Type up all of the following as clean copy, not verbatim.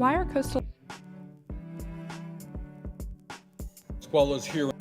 Why are coastal Squalors here.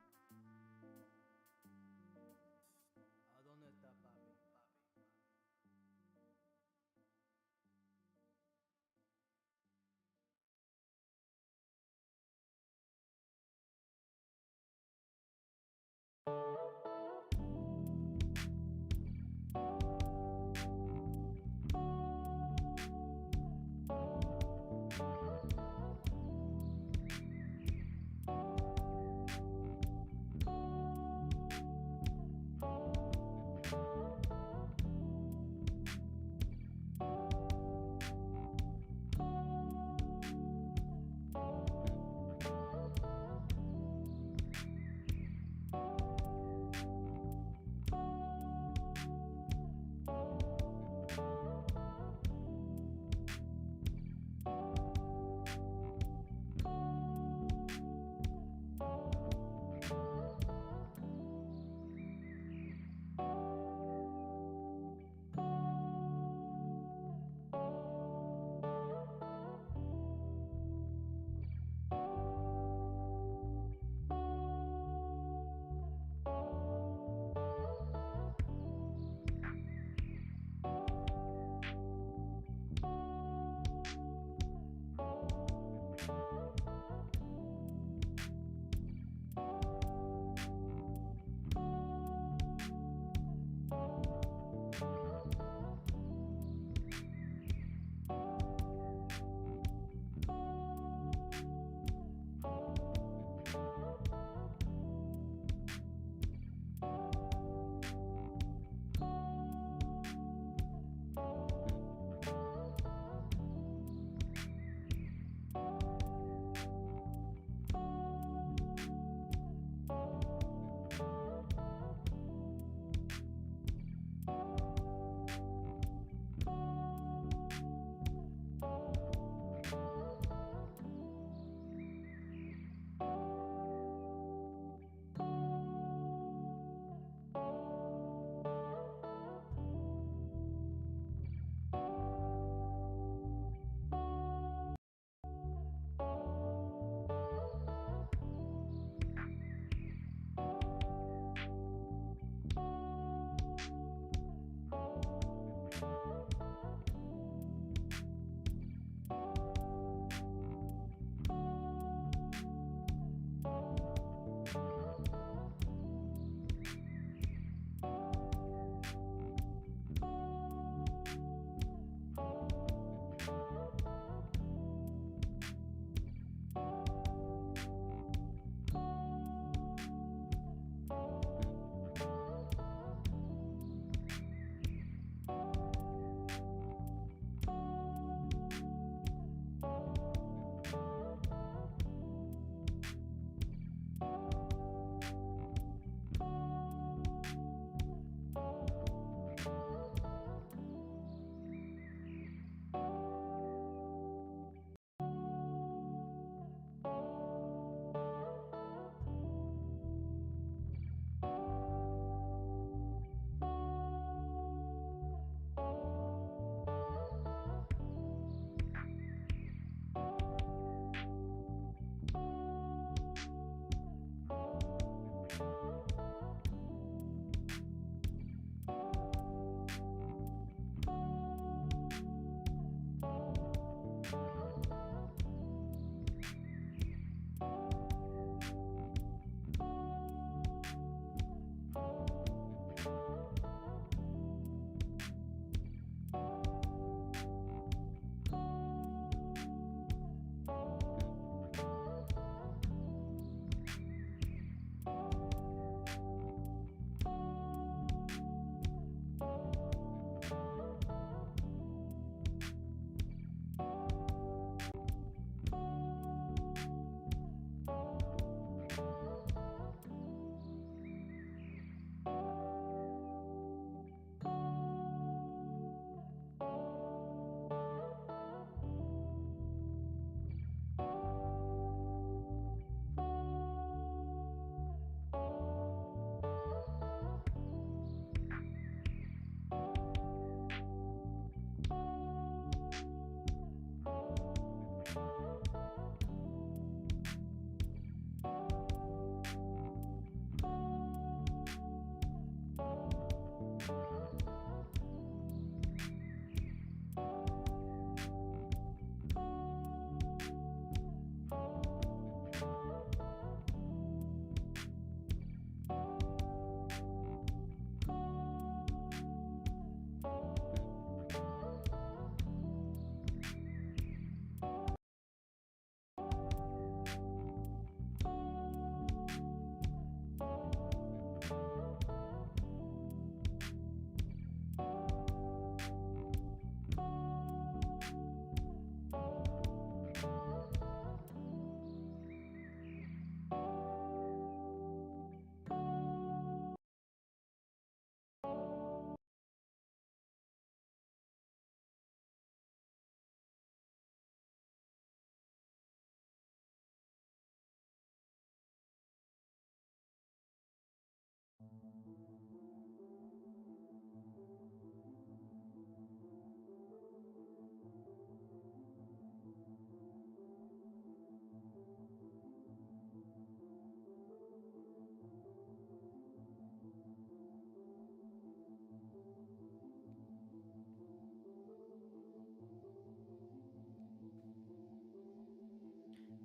¿A dónde está papi?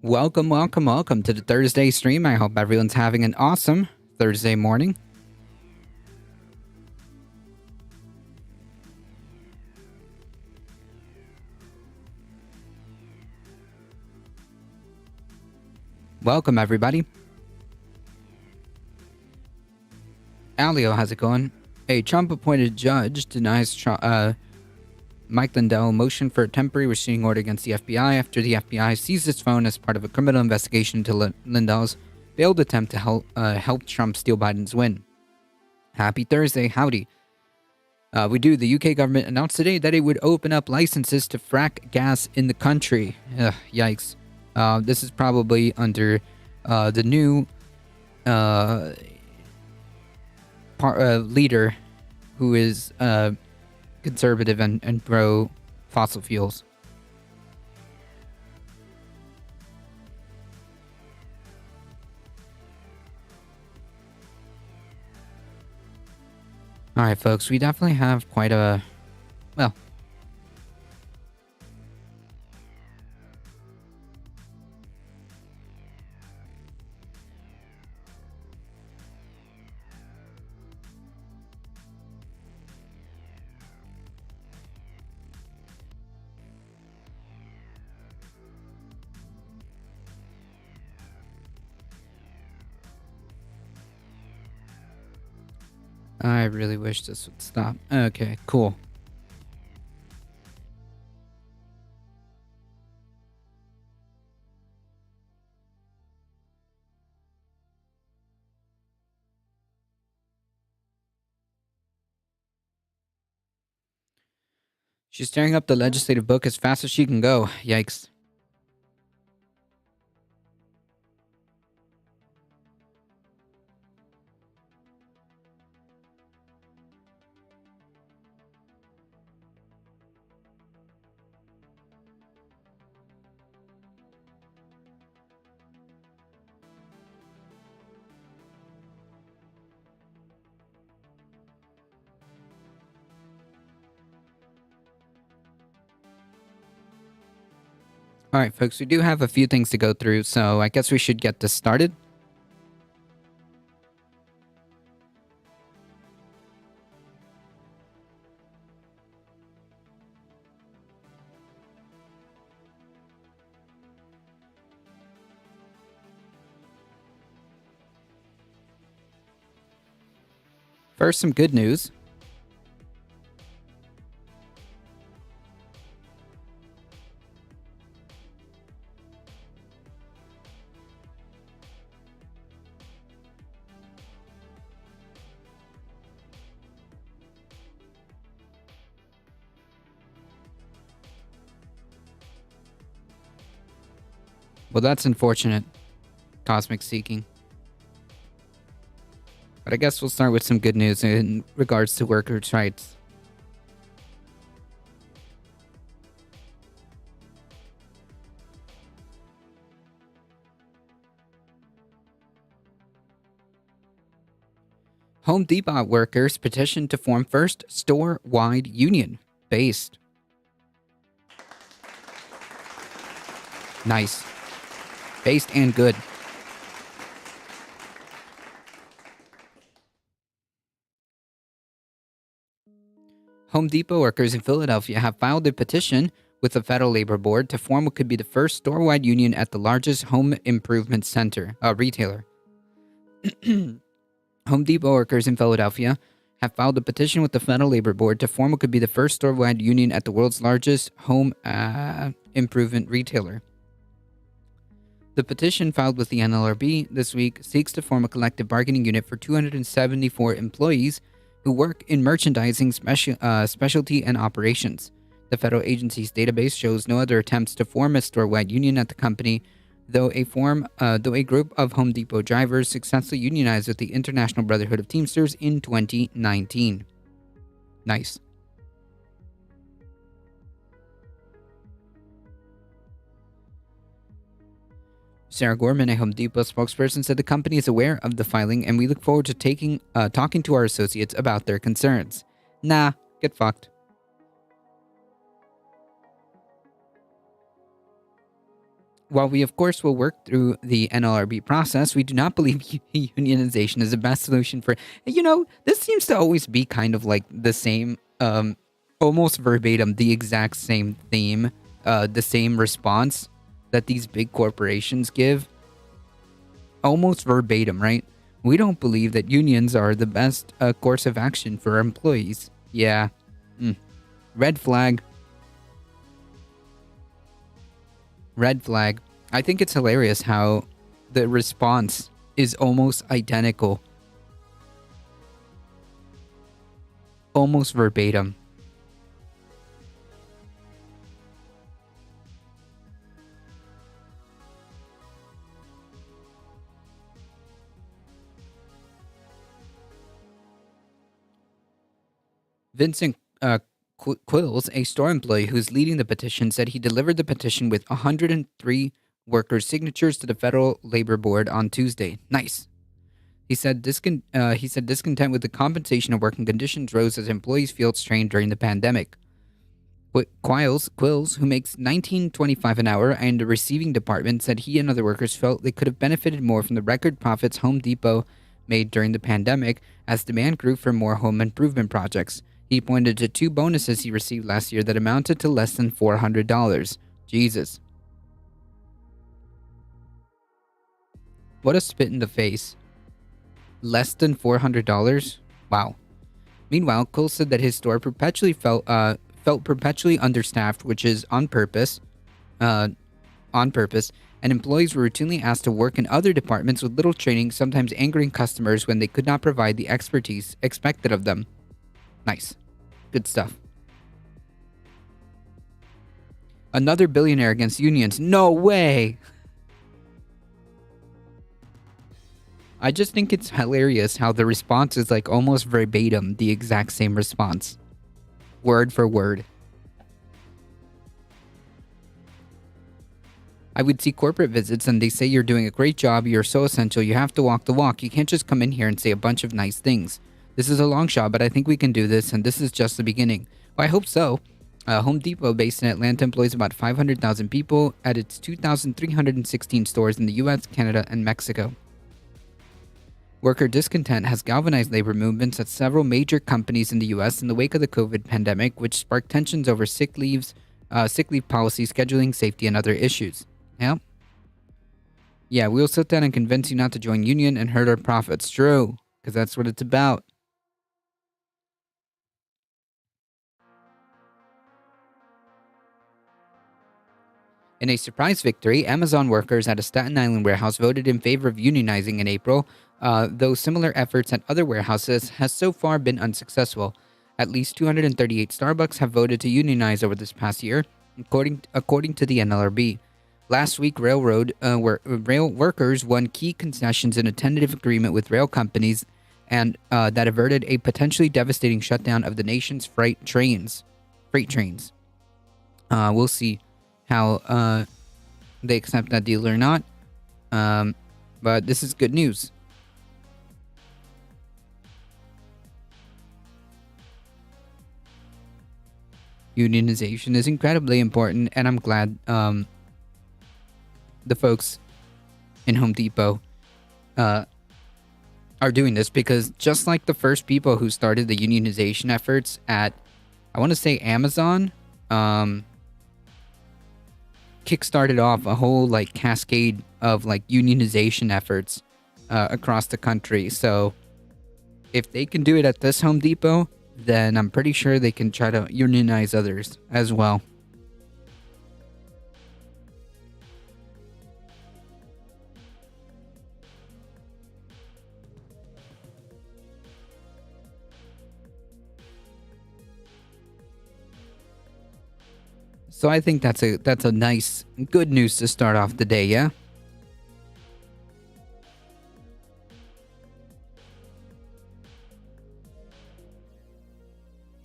Welcome, welcome, welcome to the Thursday stream. I hope everyone's having an awesome Thursday morning. Welcome, everybody. Alio, how's it going? A Trump-appointed judge denies Mike Lindell motion for a temporary restraining order against the FBI after the FBI seized his phone as part of a criminal investigation into Lindell's failed attempt to help Trump steal Biden's win. Happy Thursday, howdy. The UK government announced today that it would open up licenses to frack gas in the country. Ugh, yikes. This is probably under the new leader who is conservative and pro fossil fuels. All right, folks, we definitely have quite a, well, I really wish this would stop. Okay, cool. She's tearing up the legislative book as fast as she can go. Yikes. All right, folks, we do have a few things to go through, so I guess we should get this started. First, some good news. Well, that's unfortunate. Cosmic seeking. But I guess we'll start with some good news in regards to workers' rights. Home Depot workers petitioned to form first store-wide union. Based. Nice. Based and good. Home Depot workers in Philadelphia have filed a petition with the Federal Labor Board to form what could be the first store-wide union at the largest home improvement center, retailer. Home Depot workers in Philadelphia have filed a petition with the Federal Labor Board to form what could be the first store-wide union at the world's largest home improvement retailer. The petition filed with the NLRB this week seeks to form a collective bargaining unit for 274 employees who work in merchandising, specialty, and operations. The federal agency's database shows no other attempts to form a store-wide union at the company, though a group of Home Depot drivers successfully unionized with the International Brotherhood of Teamsters in 2019. Nice. Sarah Gorman, a Home Depot spokesperson, said the company is aware of the filing and we look forward to talking to our associates about their concerns. Nah, get fucked. While we, of course, will work through the NLRB process, we do not believe unionization is the best solution for. This seems to always be kind of like the same, almost verbatim, the exact same theme, the same response that these big corporations give. Almost verbatim, right? We don't believe that unions are the best course of action for our employees. Yeah. Red flag. Red flag. I think it's hilarious how the response is almost identical. Almost verbatim. Vincent Quills, a store employee who's leading the petition, said he delivered the petition with 103 workers' signatures to the Federal Labor Board on Tuesday. Nice. He said discontent with the compensation and working conditions rose as employees felt strained during the pandemic. Quills, who makes $19.25 an hour and the receiving department, said he and other workers felt they could have benefited more from the record profits Home Depot made during the pandemic as demand grew for more home improvement projects. He pointed to 2 bonuses he received last year that amounted to less than $400. Jesus. What a spit in the face. Less than $400? Wow. Meanwhile, Cole said that his store perpetually felt perpetually understaffed, which is on purpose, and employees were routinely asked to work in other departments with little training, sometimes angering customers when they could not provide the expertise expected of them. Nice. Good stuff. Another billionaire against unions. No way! I just think it's hilarious how the response is like almost verbatim the exact same response. Word for word. I would see corporate visits and they say you're doing a great job, you're so essential, you have to walk the walk. You can't just come in here and say a bunch of nice things. This is a long shot, but I think we can do this, and this is just the beginning. Well, I hope so. Home Depot, based in Atlanta, employs about 500,000 people at its 2,316 stores in the US, Canada, and Mexico. Worker discontent has galvanized labor movements at several major companies in the US in the wake of the COVID pandemic, which sparked tensions over sick leave policy, scheduling, safety, and other issues. Yeah, we'll sit down and convince you not to join union and hurt our profits. True, because that's what it's about. In a surprise victory, Amazon workers at a Staten Island warehouse voted in favor of unionizing in April, though similar efforts at other warehouses has so far been unsuccessful. At least 238 Starbucks have voted to unionize over this past year, according to the NLRB. Last week, rail workers won key concessions in a tentative agreement with rail companies, and that averted a potentially devastating shutdown of the nation's freight trains. We'll see how they accept that deal or not. But this is good news. Unionization is incredibly important, and I'm glad the folks in Home Depot are doing this, because just like the first people who started the unionization efforts at, I want to say, Amazon, kickstarted off a whole like cascade of like unionization efforts across the country. So if they can do it at this Home Depot, then I'm pretty sure they can try to unionize others as well. So I think that's a nice, good news to start off the day, yeah?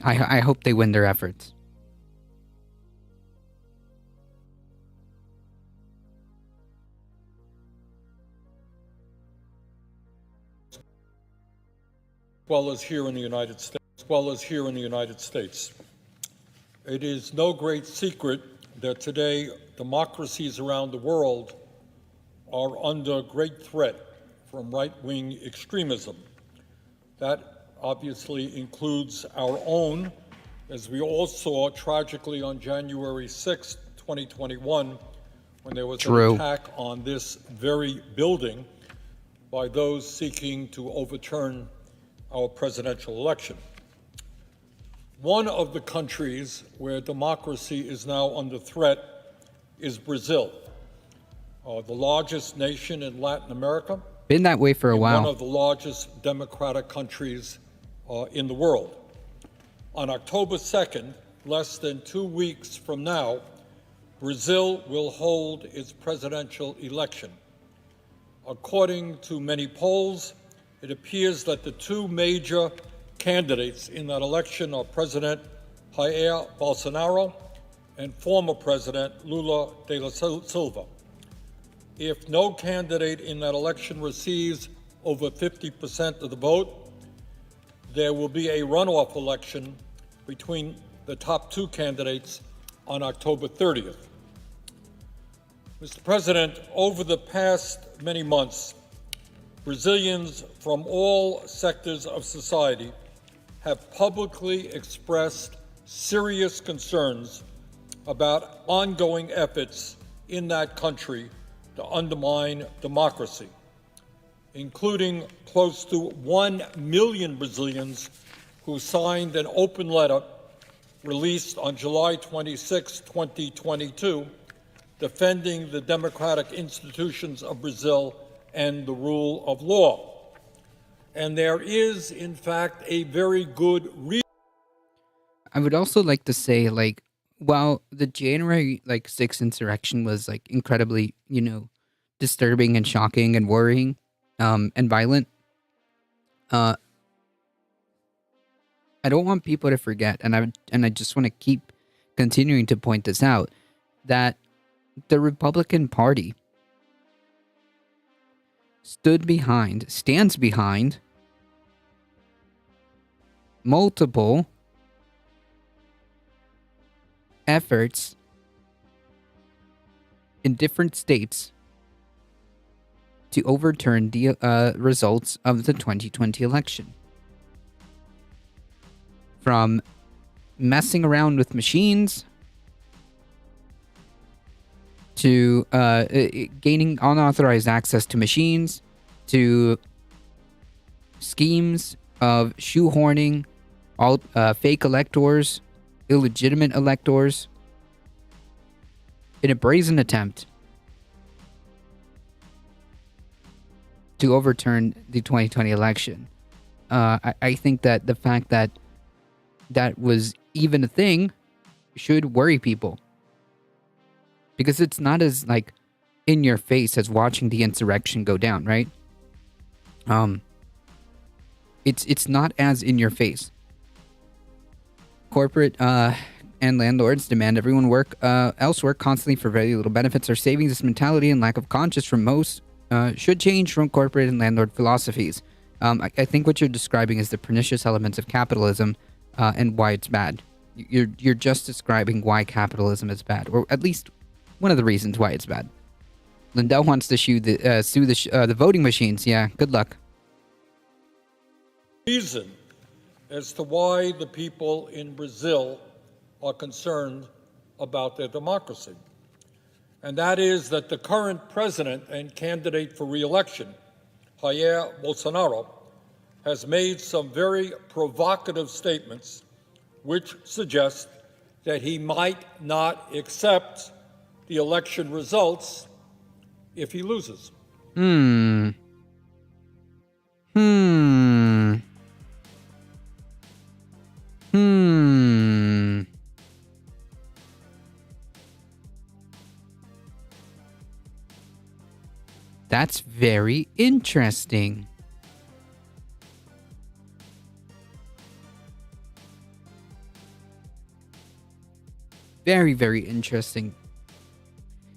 I hope they win their efforts. well as here in the United States. It is no great secret that today democracies around the world are under great threat from right-wing extremism. That obviously includes our own, as we all saw tragically on January 6, 2021, when there was an attack on this very building by those seeking to overturn our presidential election. One of the countries where democracy is now under threat is Brazil, the largest nation in Latin America. Been that way for a while. One of the largest democratic countries in the world. On October 2nd, less than 2 weeks from now, Brazil will hold its presidential election. According to many polls, it appears that the two major candidates in that election are President Jair Bolsonaro and former President Lula da Silva. If no candidate in that election receives over 50% of the vote, there will be a runoff election between the top two candidates on October 30th. Mr. President, over the past many months, Brazilians from all sectors of society have publicly expressed serious concerns about ongoing efforts in that country to undermine democracy, including close to 1 million Brazilians who signed an open letter released on July 26, 2022, defending the democratic institutions of Brazil and the rule of law. And there is, in fact, a very good reason. I would also like to say, while the January 6th insurrection was incredibly, disturbing and shocking and worrying, and violent, I don't want people to forget, and I just want to keep continuing to point this out, that the Republican Party stands behind multiple efforts in different states to overturn the results of the 2020 election. From messing around with machines to gaining unauthorized access to machines, to schemes of shoehorning all fake electors, illegitimate electors, in a brazen attempt to overturn the 2020 election. I think that the fact that that was even a thing should worry people. Because it's not as, in your face as watching the insurrection go down, right? It's not as in your face. Corporate and landlords demand everyone work elsewhere constantly for very little benefits or savings. This mentality and lack of conscience from most should change from corporate and landlord philosophies. I think what you're describing is the pernicious elements of capitalism and why it's bad. You're just describing why capitalism is bad, or at least one of the reasons why it's bad. Lindell wants to sue the voting machines. Yeah, good luck. Reason as to why the people in Brazil are concerned about their democracy. And that is that the current president and candidate for re-election, Jair Bolsonaro, has made some very provocative statements which suggest that he might not accept the election results if he loses. That's very interesting. Very, very interesting.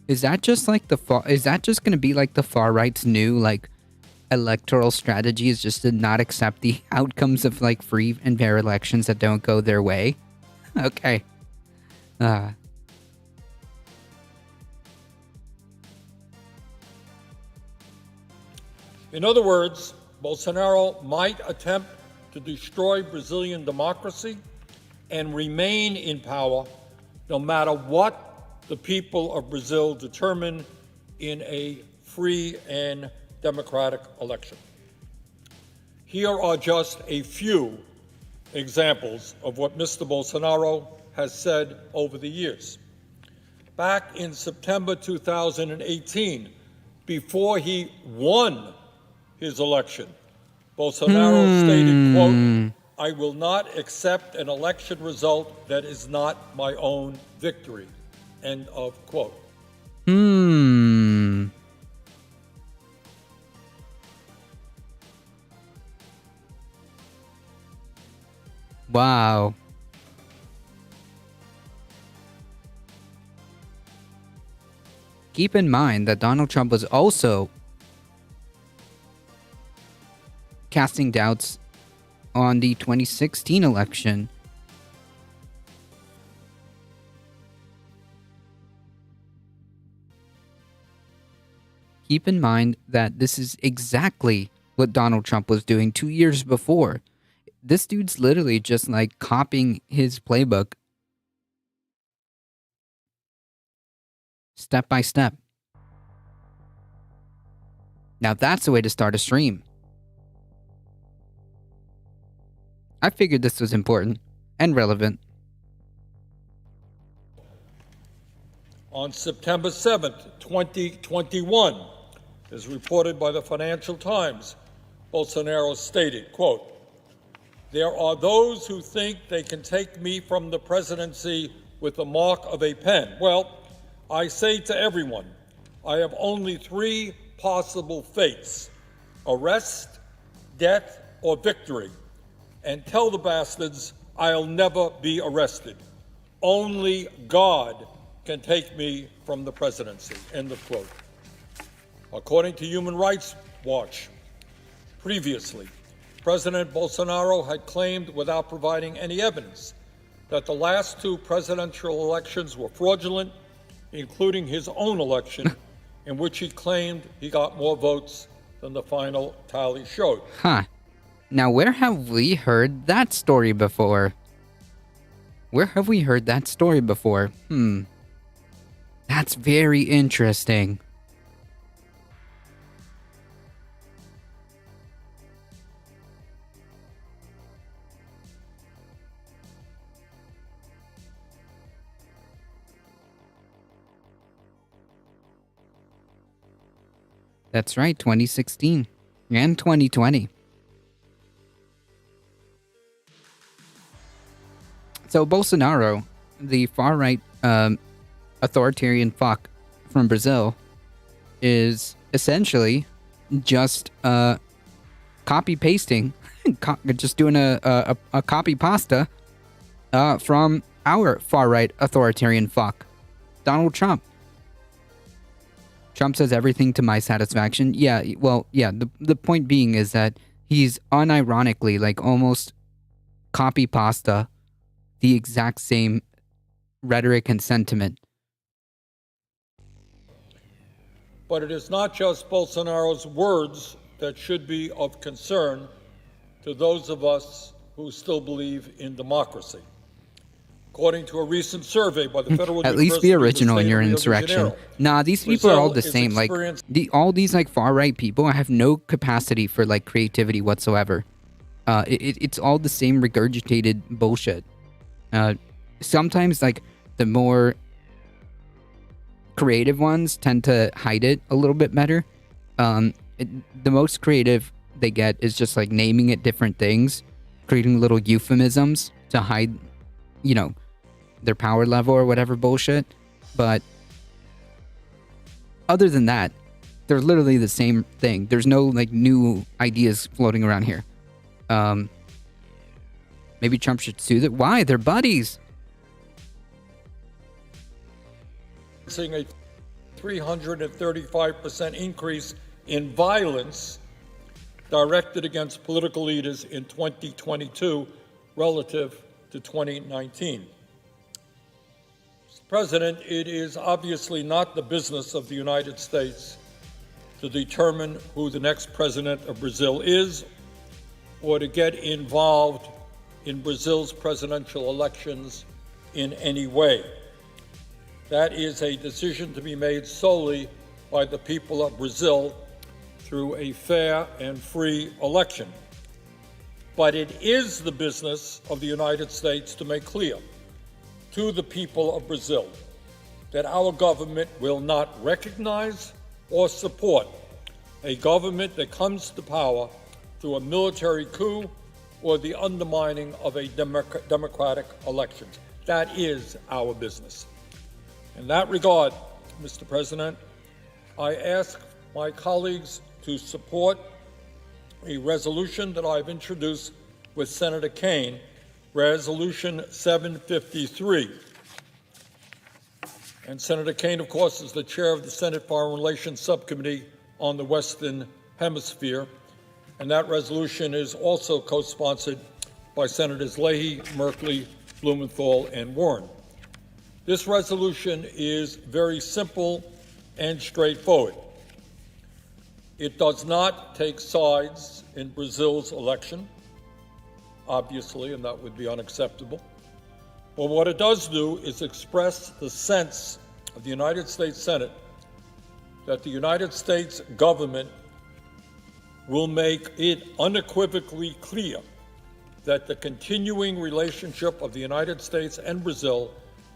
Is that just going to be the far right's new electoral strategy, is just to not accept the outcomes of free and fair elections that don't go their way? Okay. In other words, Bolsonaro might attempt to destroy Brazilian democracy and remain in power no matter what the people of Brazil determine in a free and democratic election. Here are just a few examples of what Mr. Bolsonaro has said over the years. Back in September 2018, before he won his election, Bolsonaro stated, quote, "I will not accept an election result that is not my own victory," end of quote. Wow. Keep in mind that Donald Trump was also casting doubts on the 2016 election. Keep in mind that this is exactly what Donald Trump was doing 2 years before. This dude's literally just like copying his playbook step by step. Now that's the way to start a stream. I figured this was important and relevant. On September 7th, 2021, as reported by the Financial Times, Bolsonaro stated, quote, "There are those who think they can take me from the presidency with the mark of a pen. Well, I say to everyone, I have only three possible fates: arrest, death, or victory. And tell the bastards I'll never be arrested. Only God can take me from the presidency," end of quote. According to Human Rights Watch, previously, President Bolsonaro had claimed, without providing any evidence, that the last two presidential elections were fraudulent, including his own election, in which he claimed he got more votes than the final tally showed. Huh. Now, where have we heard that story before? Where have we heard that story before? That's very interesting. That's right, 2016 and 2020. So Bolsonaro, the far-right authoritarian fuck from Brazil, is essentially just copy-pasting, just doing a copy pasta from our far-right authoritarian fuck, Donald Trump. Trump says everything to my satisfaction. Yeah, well, yeah, the point being is that he's unironically, like, almost copy pasta the exact same rhetoric and sentiment. But it is not just Bolsonaro's words that should be of concern to those of us who still believe in democracy. According to a recent survey by the Federal At least be original in your insurrection. Nah, these people are all the same. Like, all these like far-right people have no capacity for like creativity whatsoever. It's all the same regurgitated bullshit. Sometimes like the more creative ones tend to hide it a little bit better. The most creative they get is just like naming it different things, creating little euphemisms to hide, you know, their power level or whatever bullshit. But other than that, they're literally the same thing. There's no like new ideas floating around here. Maybe Trump should sue them. Why? They're buddies. Seeing a 335% increase in violence directed against political leaders in 2022 relative to 2019. Mr. President, it is obviously not the business of the United States to determine who the next president of Brazil is or to get involved in Brazil's presidential elections in any way. That is a decision to be made solely by the people of Brazil through a fair and free election. But it is the business of the United States to make clear to the people of Brazil that our government will not recognize or support a government that comes to power through a military coup or the undermining of a democratic election. That is our business. In that regard, Mr. President, I ask my colleagues to support a resolution that I've introduced with Senator Kaine, Resolution 753. And Senator Kaine, of course, is the chair of the Senate Foreign Relations Subcommittee on the Western Hemisphere. And that resolution is also co-sponsored by Senators Leahy, Merkley, Blumenthal, and Warren. This resolution is very simple and straightforward. It does not take sides in Brazil's election, obviously, and that would be unacceptable. But what it does do is express the sense of the United States Senate that the United States government will make it unequivocally clear that the continuing relationship of the United States and Brazil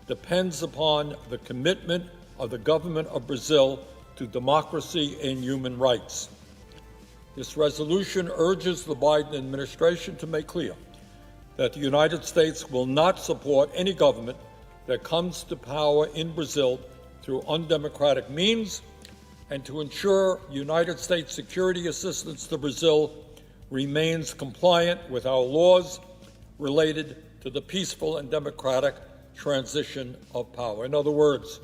depends upon the commitment of the government of Brazil to democracy and human rights. This resolution urges the Biden administration to make clear that the United States will not support any government that comes to power in Brazil through undemocratic means, and to ensure United States security assistance to Brazil remains compliant with our laws related to the peaceful and democratic transition of power. In other words,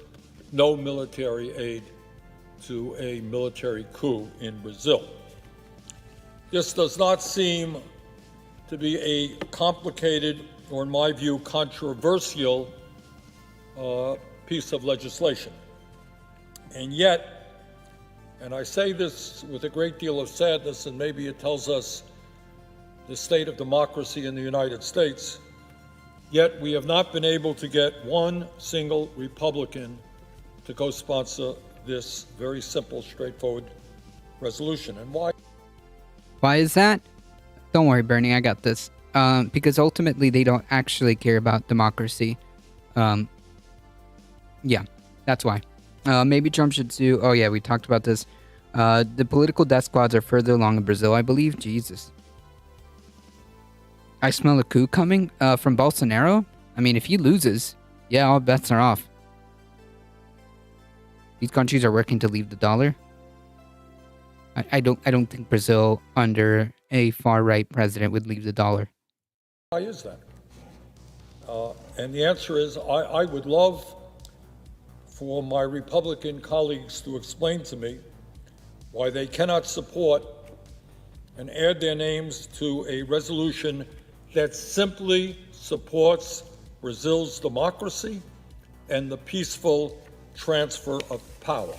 no military aid to a military coup in Brazil. This does not seem to be a complicated, or in my view, controversial piece of legislation. And yet, and I say this with a great deal of sadness, and maybe it tells us the state of democracy in the United States, yet we have not been able to get one single Republican to co-sponsor this very simple, straightforward resolution. And why? Why is that? Don't worry, Bernie, I got this. Because ultimately they don't actually care about democracy. Yeah, that's why. Maybe Trump should sue. Oh yeah, we talked about this. The political death squads are further along in Brazil, I believe. Jesus. I smell a coup coming from Bolsonaro. I mean, if he loses, yeah, all bets are off. These countries are working to leave the dollar. I don't think Brazil under a far-right president would leave the dollar. Why is that? And the answer is, I would love for my Republican colleagues to explain to me why they cannot support and add their names to a resolution that simply supports Brazil's democracy and the peaceful transfer of power.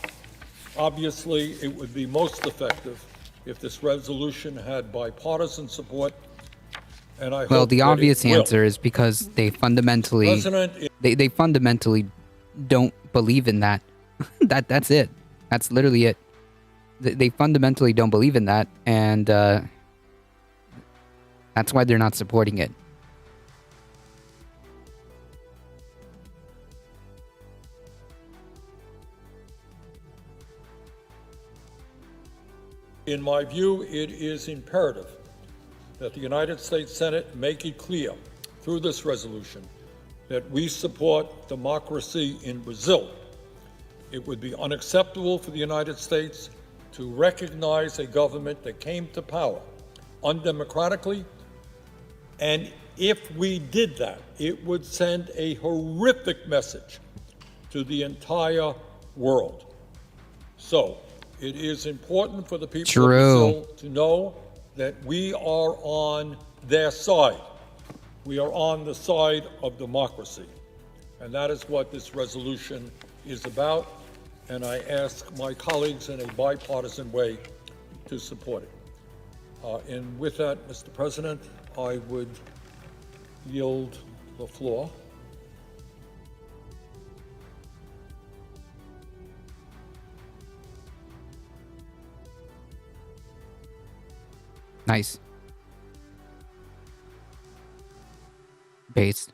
Obviously, it would be most effective if this resolution had bipartisan support, and I hope the that obvious it will. answer is because they fundamentally they fundamentally don't believe in that. That's it. That's literally it. They fundamentally don't believe in that, and that's why they're not supporting it. In my view, it is imperative that the United States Senate make it clear through this resolution that we support democracy in Brazil. It would be unacceptable for the United States to recognize a government that came to power undemocratically, and if we did that, it would send a horrific message to the entire world. So, it is important for the people of Brazil to know that we are on their side. We are on the side of democracy. And that is what this resolution is about. and I ask my colleagues in a bipartisan way to support it. And with that, Mr. President, I would yield the floor. Nice. Based.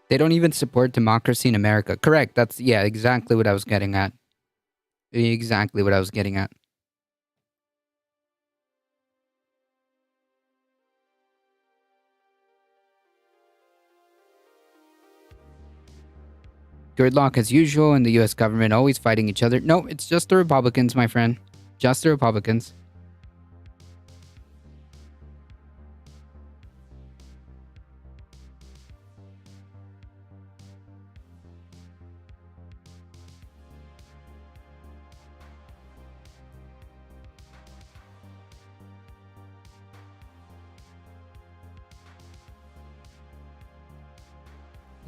They don't even support democracy in America. Correct. That's, yeah, exactly what I was getting at. Exactly what I was getting at. Gridlock as usual, and the US government always fighting each other. No, it's just the Republicans, my friend. Just the Republicans.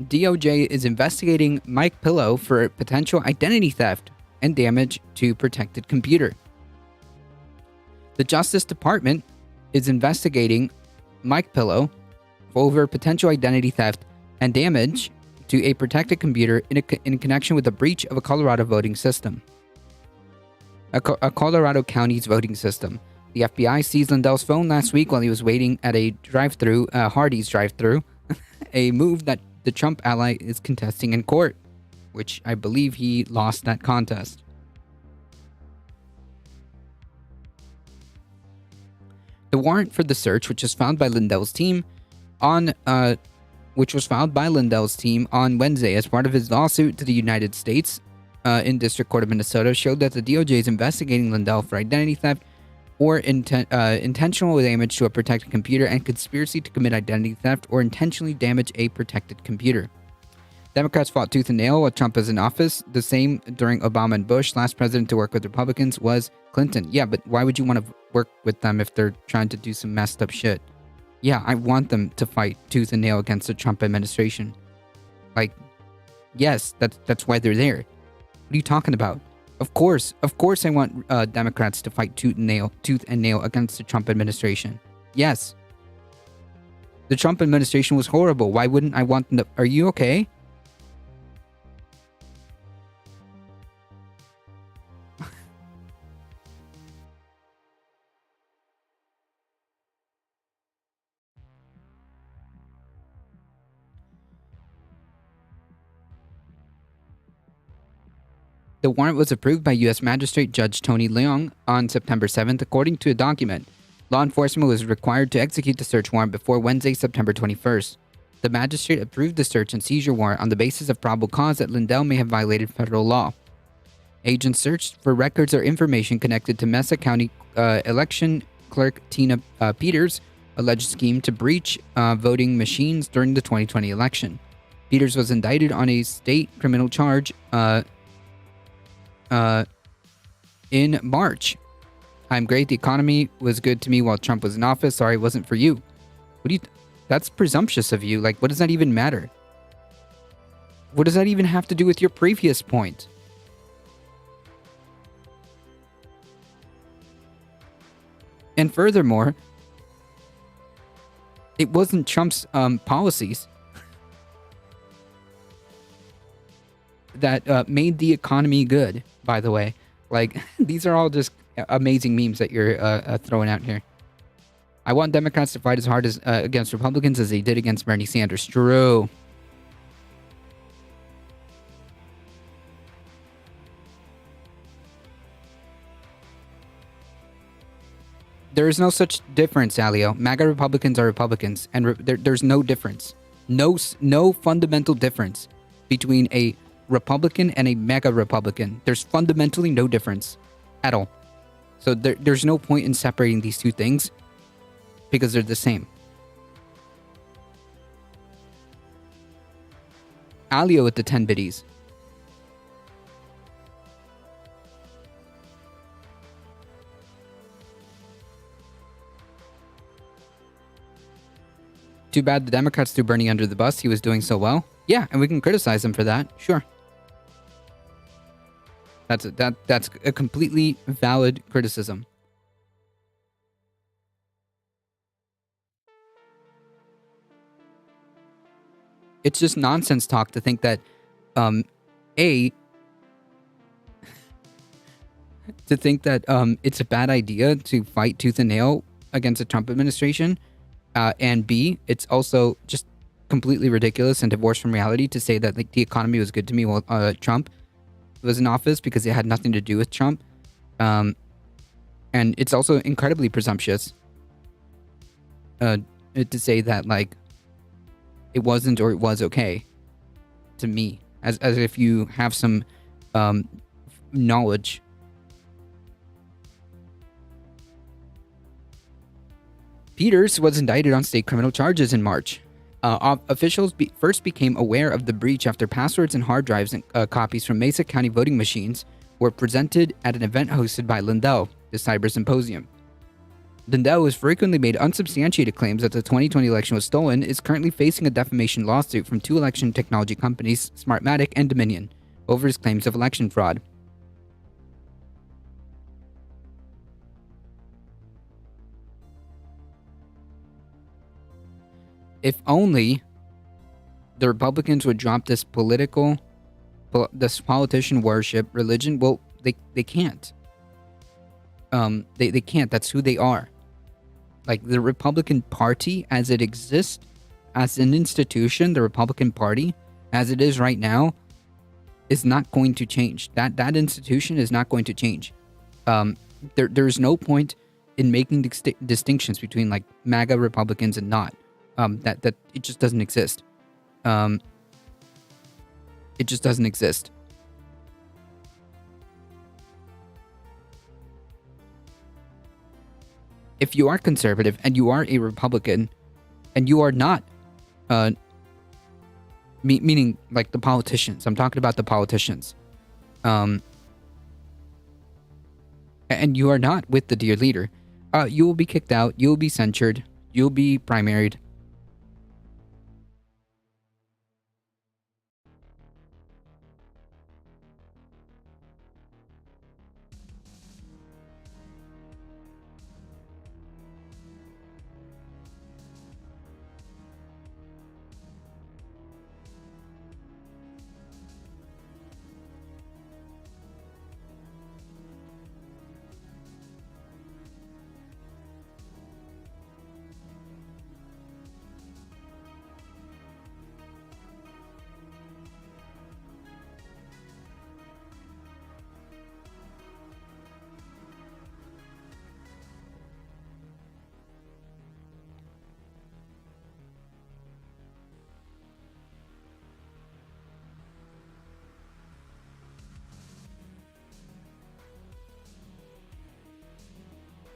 DOJ is investigating Mike Pillow for potential identity theft and damage to protected computer. The Justice Department is investigating Mike Pillow over potential identity theft and damage to a protected computer in connection with the breach of a Colorado voting system. A Colorado County's voting system. The FBI seized Lindell's phone last week while he was waiting at a drive-thru, Hardee's drive-thru, a move that the Trump ally is contesting in court, which I believe he lost that contest. The warrant for the search, which was filed by Lindell's team on Wednesday as part of his lawsuit to the United States in District Court of Minnesota, showed that the DOJ is investigating Lindell for identity theft or intentional damage to a protected computer and conspiracy to commit identity theft or intentionally damage a protected computer. Democrats fought tooth and nail while Trump was in office. The same during Obama and Bush. Last president to work with Republicans was Clinton. Yeah, but why would you want to work with them if they're trying to do some messed up shit? Yeah, I want them to fight tooth and nail against the Trump administration. Like, yes, that's why they're there. What are you talking about? Of course I want Democrats to fight tooth and nail against the Trump administration. Yes. The Trump administration was horrible. Why wouldn't I want them to... Are you okay? The warrant was approved by U.S. Magistrate Judge Tony Leung on September 7th, according to a document. Law enforcement was required to execute the search warrant before Wednesday, September 21st. The magistrate approved the search and seizure warrant on the basis of probable cause that Lindell may have violated federal law. Agents searched for records or information connected to Mesa County election clerk Tina Peters' alleged scheme to breach voting machines during the 2020 election. Peters was indicted on a state criminal charge in March. I'm great. The economy was good to me while Trump was in office. Sorry, it wasn't for you. What do you... That's presumptuous of you. Like, what does that even matter? What does that even have to do with your previous point? And furthermore, it wasn't Trump's policies that made the economy good, by the way. Like, these are all just amazing memes that you're throwing out here. I want Democrats to fight as hard as against Republicans as they did against Bernie Sanders. True. There is no such difference, Alio. MAGA Republicans are Republicans, and there's no difference. No fundamental difference between a Republican and a MAGA Republican. There's fundamentally no difference at all. So there's no point in separating these two things because they're the same. Alio with the 10 biddies. Too bad the Democrats threw Bernie under the bus. He was doing so well. Yeah, and we can criticize him for that. Sure. That's a completely valid criticism. It's just nonsense talk to think that, it's a bad idea to fight tooth and nail against the Trump administration, and B, it's also just completely ridiculous and divorced from reality to say that like the economy was good to me while Trump was in office, because it had nothing to do with Trump. And it's also incredibly presumptuous to say that like it wasn't or it was okay to me, as if you have some knowledge. Peters was indicted on state criminal charges in March. Officials first became aware of the breach after passwords and hard drives and copies from Mesa County voting machines were presented at an event hosted by Lindell, the Cyber Symposium. Lindell, who has frequently made unsubstantiated claims that the 2020 election was stolen, is currently facing a defamation lawsuit from two election technology companies, Smartmatic and Dominion, over his claims of election fraud. If only the Republicans would drop this politician worship religion. Well, they can't. They can't. That's who they are. Like the Republican Party as it exists, as an institution, the Republican Party as it is right now, is not going to change. That institution is not going to change. There's no point in making distinctions between like MAGA Republicans and not. That it just doesn't exist. It just doesn't exist. If you are conservative and you are a Republican, and you are not, meaning like the politicians. I'm talking about the politicians. And you are not with the dear leader, you will be kicked out. You will be censured. You'll be primaried.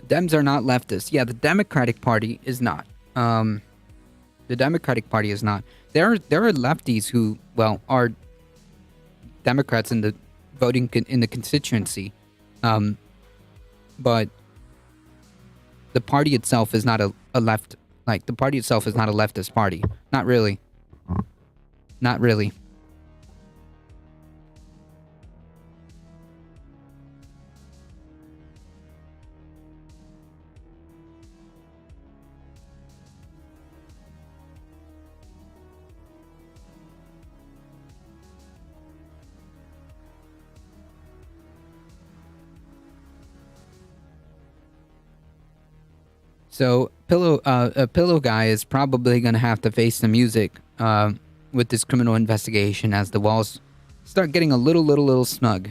Dems are not leftists. Yeah, the Democratic Party is not. The Democratic Party is not. There are lefties who, well, are Democrats in the voting in the constituency, but the party itself is not a left. Like the party itself is not a leftist party. Not really. Not really. So a pillow guy is probably gonna have to face the music with this criminal investigation as the walls start getting a little snug.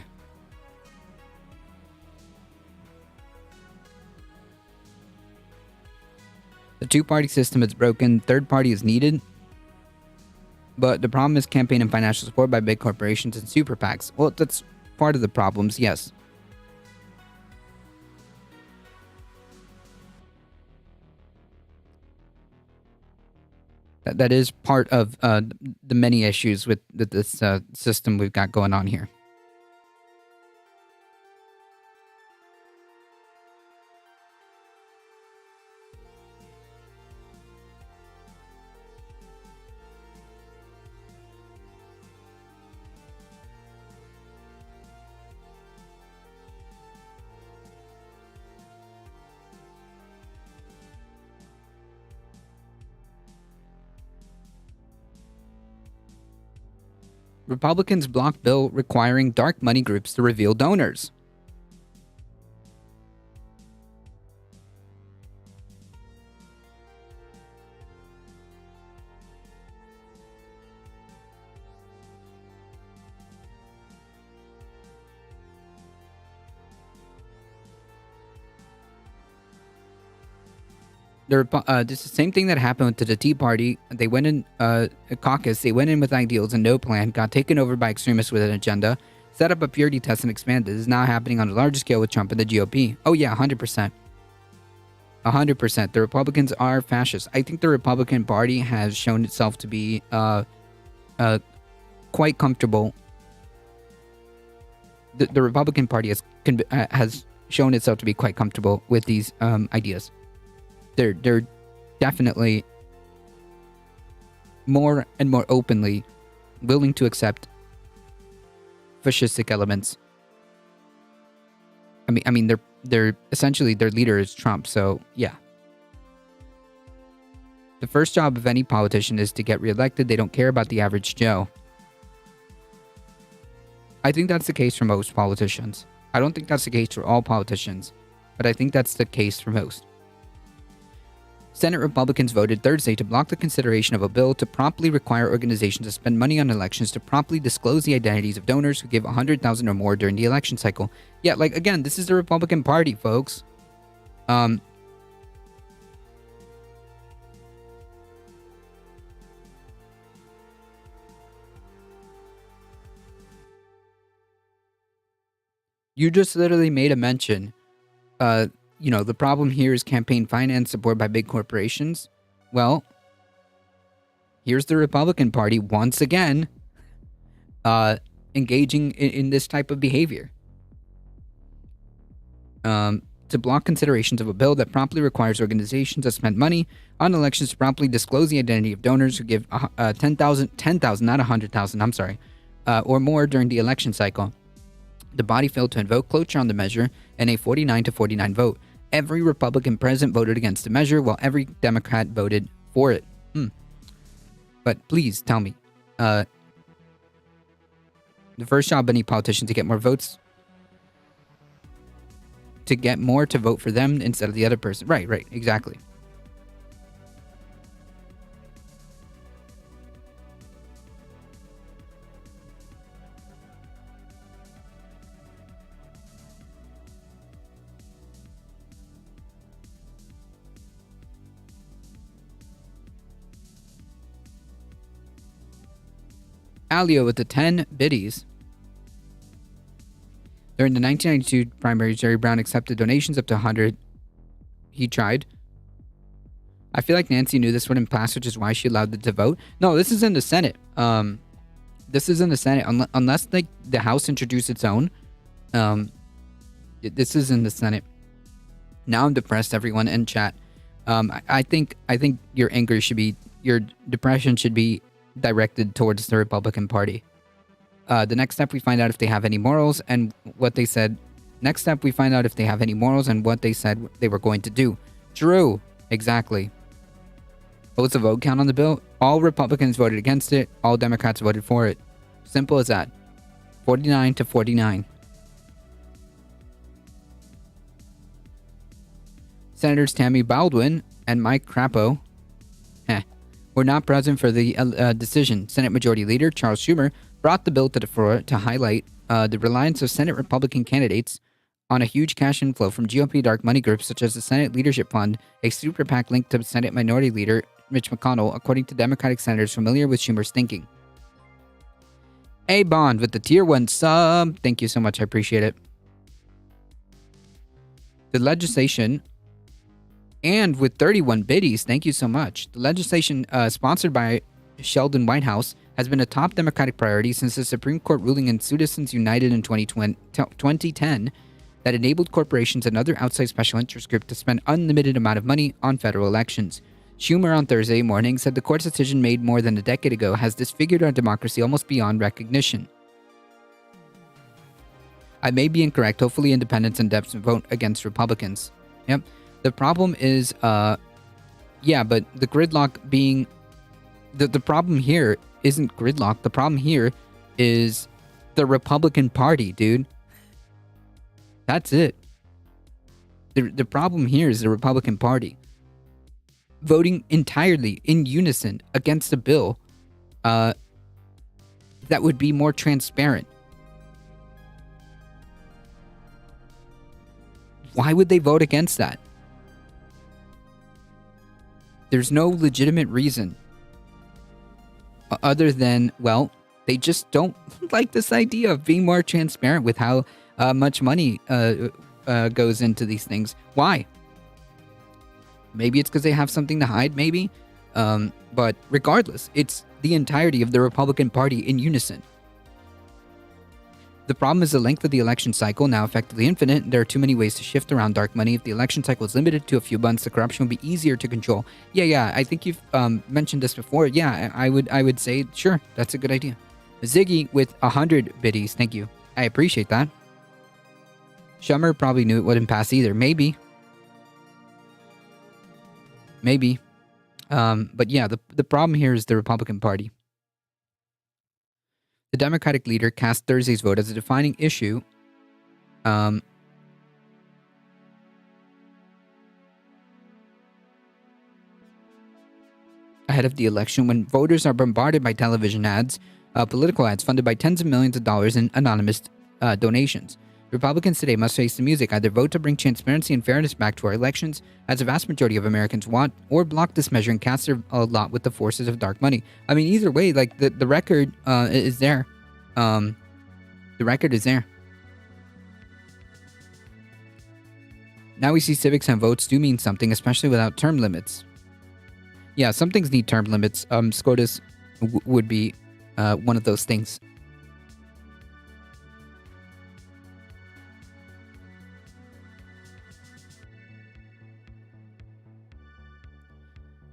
The two-party system is broken. Third party is needed. But the problem is campaign and financial support by big corporations and super PACs. Well, that's part of the problems, yes. That is part of the many issues with this system we've got going on here. Republicans block bill requiring dark money groups to reveal donors. This is the same thing that happened to the Tea Party. They went in a caucus. They went in with ideals and no plan, got taken over by extremists with an agenda, set up a purity test and expanded. This is now happening on a larger scale with Trump and the GOP. Oh yeah, 100%. 100%. The Republicans are fascists. I think the Republican Party has shown itself to be quite comfortable. The Republican Party has shown itself to be quite comfortable with these ideas. They're definitely more and more openly willing to accept fascistic elements. I mean, they're essentially, their leader is Trump, so yeah. The first job of any politician is to get reelected. They don't care about the average Joe. I think that's the case for most politicians. I don't think that's the case for all politicians, but I think that's the case for most. Senate Republicans voted Thursday to block the consideration of a bill to promptly require organizations to spend money on elections to promptly disclose the identities of donors who give $100,000 or more during the election cycle. Yeah, like, again, this is the Republican Party, folks. You just literally made a mention. The problem here is campaign finance supported by big corporations. Well, here's the Republican Party once again engaging in this type of behavior. To block considerations of a bill that promptly requires organizations to spend money on elections to promptly disclose the identity of donors who give 10,000, not 100,000, I'm sorry, or more during the election cycle. The body failed to invoke cloture on the measure in a 49-49 vote. Every Republican present voted against the measure, while every Democrat voted for it. But please tell me, the first job of any politician to get more votes, to get more to vote for them instead of the other person. Right, exactly. Alio with the 10 biddies. During the 1992 primaries, Jerry Brown accepted donations up to 100. He tried. I feel like Nancy knew this wouldn't pass, which is why she allowed it to vote. No, this is in the Senate. This is in the Senate. Unless the House introduced its own. This is in the Senate. Now I'm depressed, everyone in chat. I think your anger should be, your depression should be directed towards the Republican Party. The next step, we find out if they have any morals and what they said. Next step, we find out if they have any morals and what they said they were going to do. True. Exactly. What was the vote count on the bill? All Republicans voted against it. All Democrats voted for it. Simple as that. 49-49. Senators Tammy Baldwin and Mike Crapo were not present for the decision. Senate Majority Leader Charles Schumer brought the bill to the floor to highlight the reliance of Senate Republican candidates on a huge cash inflow from GOP dark money groups such as the Senate Leadership Fund, a super PAC linked to Senate Minority Leader Mitch McConnell, according to Democratic senators familiar with Schumer's thinking. A Bond with the tier 1 sub. Thank you so much. I appreciate it. The legislation, and with 31 biddies, thank you so much. The legislation sponsored by Sheldon Whitehouse has been a top Democratic priority since the Supreme Court ruling in Citizens United in 2010 that enabled corporations and other outside special interest groups to spend unlimited amount of money on federal elections. Schumer on Thursday morning said the court's decision made more than a decade ago has disfigured our democracy almost beyond recognition. I may be incorrect. Hopefully independents and Dems vote against Republicans. Yep. The problem is, but the gridlock being... The problem here isn't gridlock. The problem here is the Republican Party, dude. That's it. The problem here is the Republican Party voting entirely in unison against a bill that would be more transparent. Why would they vote against that? There's no legitimate reason other than, well, they just don't like this idea of being more transparent with how much money goes into these things. Why? Maybe it's because they have something to hide, maybe. But regardless, it's the entirety of the Republican Party in unison. The problem is the length of the election cycle, now effectively infinite. There are too many ways to shift around dark money. If the election cycle is limited to a few months, the corruption will be easier to control. Yeah, I think you've mentioned this before. Yeah, I would say, sure, that's a good idea. Ziggy with 100 biddies, thank you. I appreciate that. Shummer probably knew it wouldn't pass either. Maybe. But yeah, the problem here is the Republican Party. The Democratic leader cast Thursday's vote as a defining issue. Ahead of the election, when voters are bombarded by television ads, political ads funded by tens of millions of dollars in anonymous donations. Republicans today must face the music, either vote to bring transparency and fairness back to our elections, as a vast majority of Americans want, or block this measure and cast their lot with the forces of dark money. I mean, either way, like, the record is there. The record is there. Now we see civics and votes do mean something, especially without term limits. Yeah, some things need term limits. SCOTUS would be one of those things.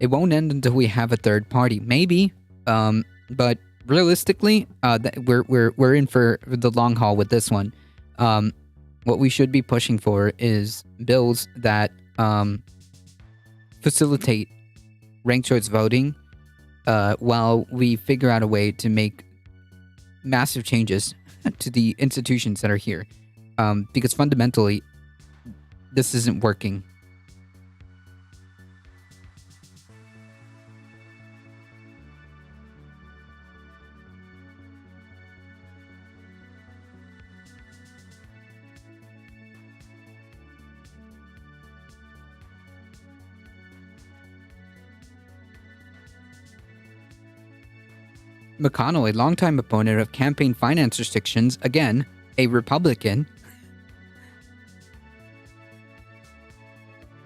It won't end until we have a third party. Maybe, but realistically, we're in for the long haul with this one. What we should be pushing for is bills that facilitate ranked choice voting, while we figure out a way to make massive changes to the institutions that are here, because fundamentally, this isn't working. McConnell, a longtime opponent of campaign finance restrictions, again, a Republican,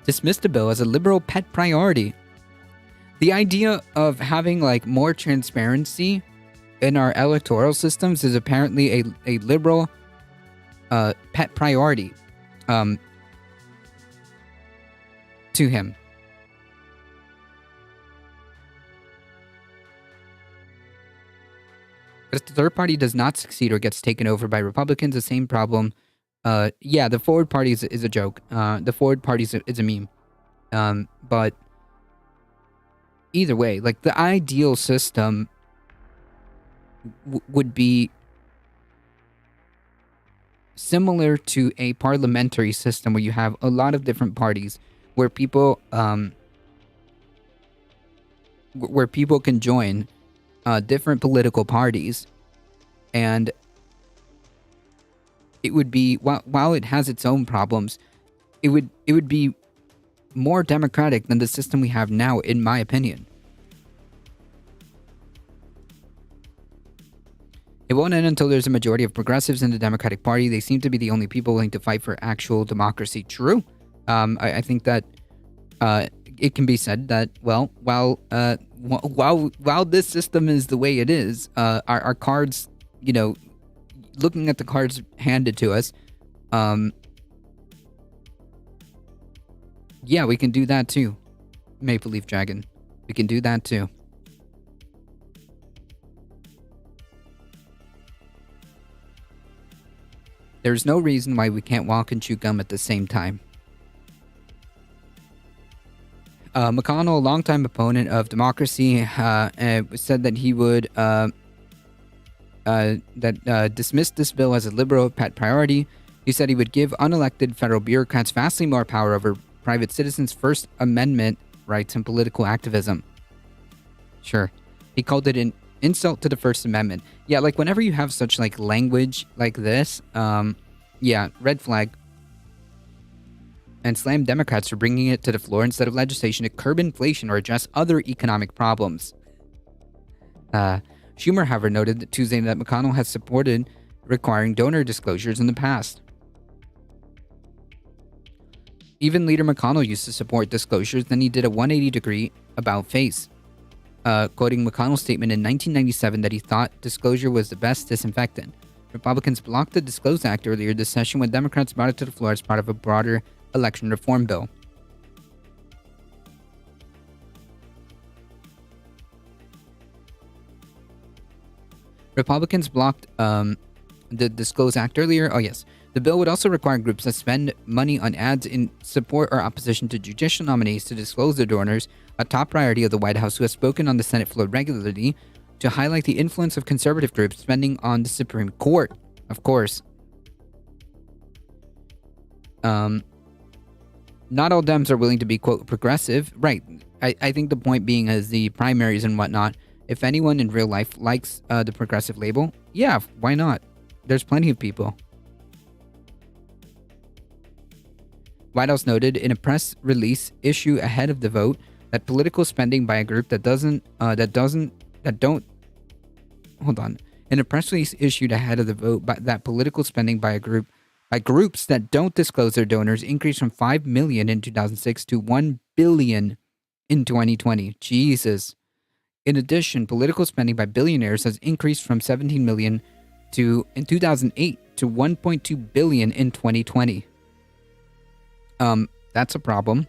dismissed the bill as a liberal pet priority. The idea of having, like, more transparency in our electoral systems is apparently a liberal pet priority to him. But if the third party does not succeed or gets taken over by Republicans, the same problem. Yeah, the forward party is a joke. The forward party is a meme. But either way, like, the ideal system would be similar to a parliamentary system where you have a lot of different parties where people can join different political parties, and it would be, while it has its own problems, it would be more democratic than the system we have now, in my opinion. It won't end until there's a majority of progressives in the Democratic Party. They seem to be the only people willing to fight for actual democracy. True. I think that it can be said that, well, while this system is the way it is, our cards, you know, looking at the cards handed to us, yeah, we can do that too. Maple Leaf Dragon. We can do that too. There's no reason why we can't walk and chew gum at the same time. McConnell, a longtime opponent of democracy, said that he would dismissed this bill as a liberal pet priority. He said he would give unelected federal bureaucrats vastly more power over private citizens' First Amendment rights and political activism. Sure. He called it an insult to the First Amendment. Yeah, like whenever you have such like language like this, yeah, red flag. And slammed Democrats for bringing it to the floor instead of legislation to curb inflation or address other economic problems. Schumer, however, noted that Tuesday that McConnell has supported requiring donor disclosures in the past. Even Leader McConnell used to support disclosures, then he did a 180-degree about-face, quoting McConnell's statement in 1997 that he thought disclosure was the best disinfectant. Republicans blocked the Disclose Act earlier this session when Democrats brought it to the floor as part of a broader election reform bill. Republicans blocked the Disclose Act earlier. Oh, yes. The bill would also require groups that spend money on ads in support or opposition to judicial nominees to disclose their donors, a top priority of the White House, who has spoken on the Senate floor regularly to highlight the influence of conservative groups spending on the Supreme Court. Of course. Not all Dems are willing to be, quote, progressive. Right. I think the point being is the primaries and whatnot. If anyone in real life likes the progressive label, yeah, why not? There's plenty of people. White House noted in a press release issue ahead of the vote that political spending by a group In a press release issued ahead of the vote that political spending by groups that don't disclose their donors increased from $5 million in 2006 to $1 billion in 2020. Jesus. In addition, political spending by billionaires has increased from $17 million in 2008 to $1.2 billion in 2020. That's a problem.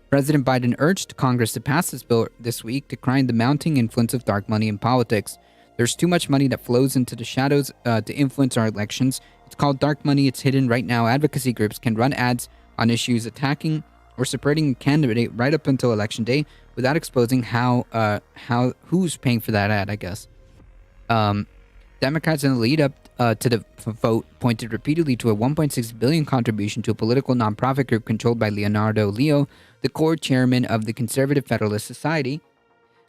President Biden urged Congress to pass this bill this week, decrying the mounting influence of dark money in politics. There's too much money that flows into the shadows to influence our elections. It's called dark money. It's hidden right now. Advocacy groups can run ads on issues attacking or supporting a candidate right up until election day without exposing who's paying for that ad, I guess. Democrats in the lead up to the vote pointed repeatedly to a $1.6 billion contribution to a political nonprofit group controlled by Leonardo Leo, the core chairman of the Conservative Federalist Society,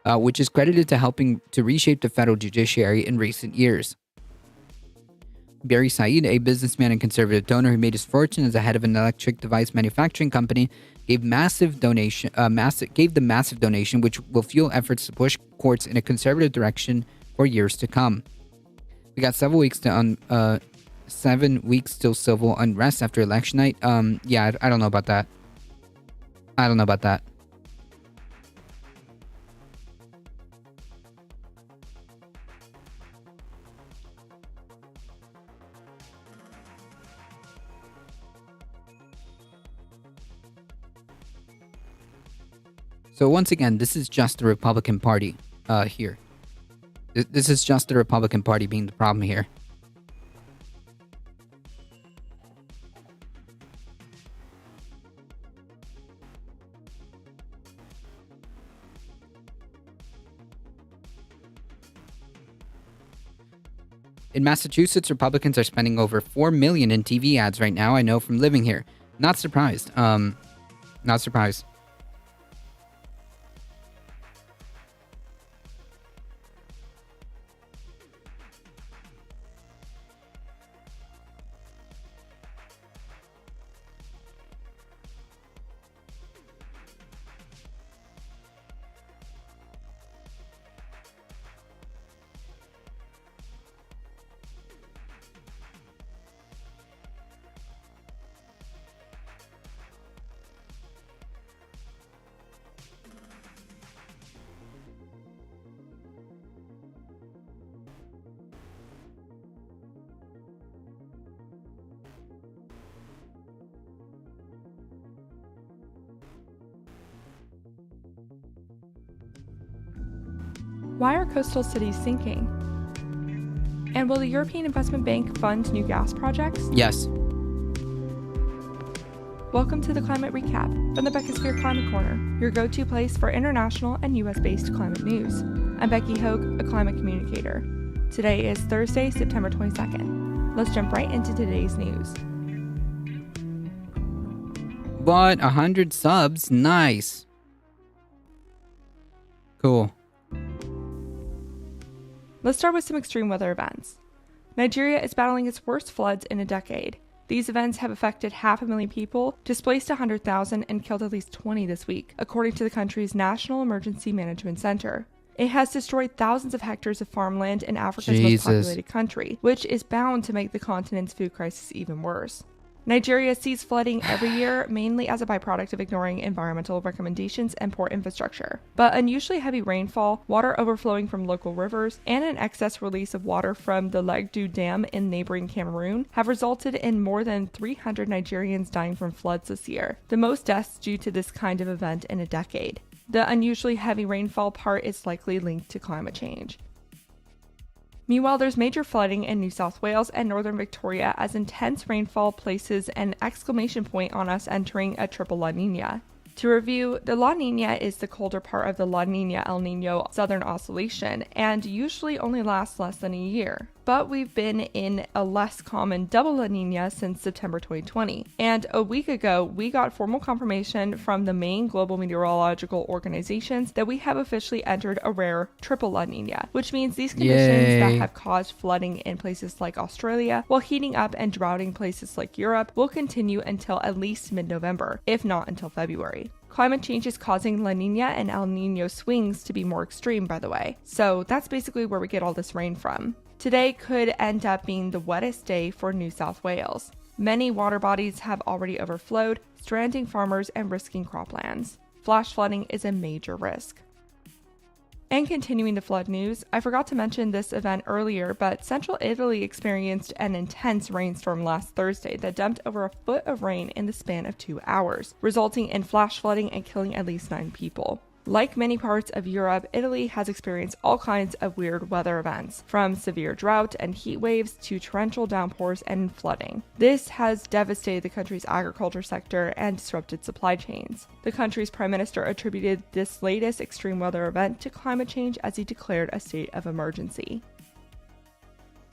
which is credited to helping to reshape the federal judiciary in recent years. Barry Said, a businessman and conservative donor who made his fortune as the head of an electric device manufacturing company, gave the massive donation, which will fuel efforts to push courts in a conservative direction for years to come. We got 7 weeks to 7 weeks till civil unrest after election night. Yeah, I don't know about that. So once again, this is just the Republican Party here. This is just the Republican Party being the problem here. In Massachusetts, Republicans are spending over $4 million in TV ads right now. I know from living here. Not surprised. Not surprised. Why are coastal cities sinking? And will the European Investment Bank fund new gas projects? Yes. Welcome to the Climate Recap from the Beckosphere Climate Corner, your go-to place for international and U.S.-based climate news. I'm Becky Hogue, a climate communicator. Today is Thursday, September 22nd. Let's jump right into today's news. What? 100 subs? Nice. Cool. Let's start with some extreme weather events. Nigeria is battling its worst floods in a decade. These events have affected 500,000 people, displaced 100,000, and killed at least 20 this week, according to the country's National Emergency Management Center. It has destroyed thousands of hectares of farmland in Africa's most populated country, which is bound to make the continent's food crisis even worse. Nigeria sees flooding every year, mainly as a byproduct of ignoring environmental recommendations and poor infrastructure. But unusually heavy rainfall, water overflowing from local rivers, and an excess release of water from the Legdu Dam in neighboring Cameroon have resulted in more than 300 Nigerians dying from floods this year, the most deaths due to this kind of event in a decade. The unusually heavy rainfall part is likely linked to climate change. Meanwhile, there's major flooding in New South Wales and northern Victoria as intense rainfall places an exclamation point on us entering a triple La Nina. To review, the La Nina is the colder part of the La Nina-El Nino Southern Oscillation and usually only lasts less than a year. But we've been in a less common double La Nina since September 2020. And a week ago, we got formal confirmation from the main global meteorological organizations that we have officially entered a rare triple La Nina, which means these conditions that have caused flooding in places like Australia while heating up and droughting places like Europe will continue until at least mid-November, if not until February. Climate change is causing La Nina and El Nino swings to be more extreme, by the way. So that's basically where we get all this rain from. Today could end up being the wettest day for New South Wales. Many water bodies have already overflowed, stranding farmers and risking croplands. Flash flooding is a major risk. And continuing the flood news, I forgot to mention this event earlier, but central Italy experienced an intense rainstorm last Thursday that dumped over a foot of rain in the span of 2 hours, resulting in flash flooding and killing at least 9 people. Like many parts of Europe, Italy has experienced all kinds of weird weather events, from severe drought and heat waves to torrential downpours and flooding. This has devastated the country's agriculture sector and disrupted supply chains. The country's prime minister attributed this latest extreme weather event to climate change as he declared a state of emergency.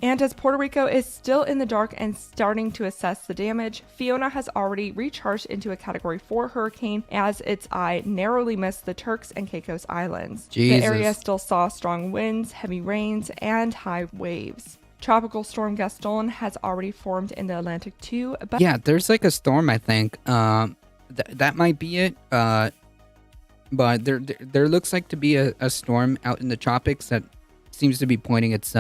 And as Puerto Rico is still in the dark and starting to assess the damage, Fiona has already recharged into a Category 4 hurricane as its eye narrowly missed the Turks and Caicos Islands. The area still saw strong winds, heavy rains, and high waves. Tropical Storm Gaston has already formed in the Atlantic too. But yeah, there's like a storm, I think. That might be it. But there looks like to be a storm out in the tropics that seems to be pointing its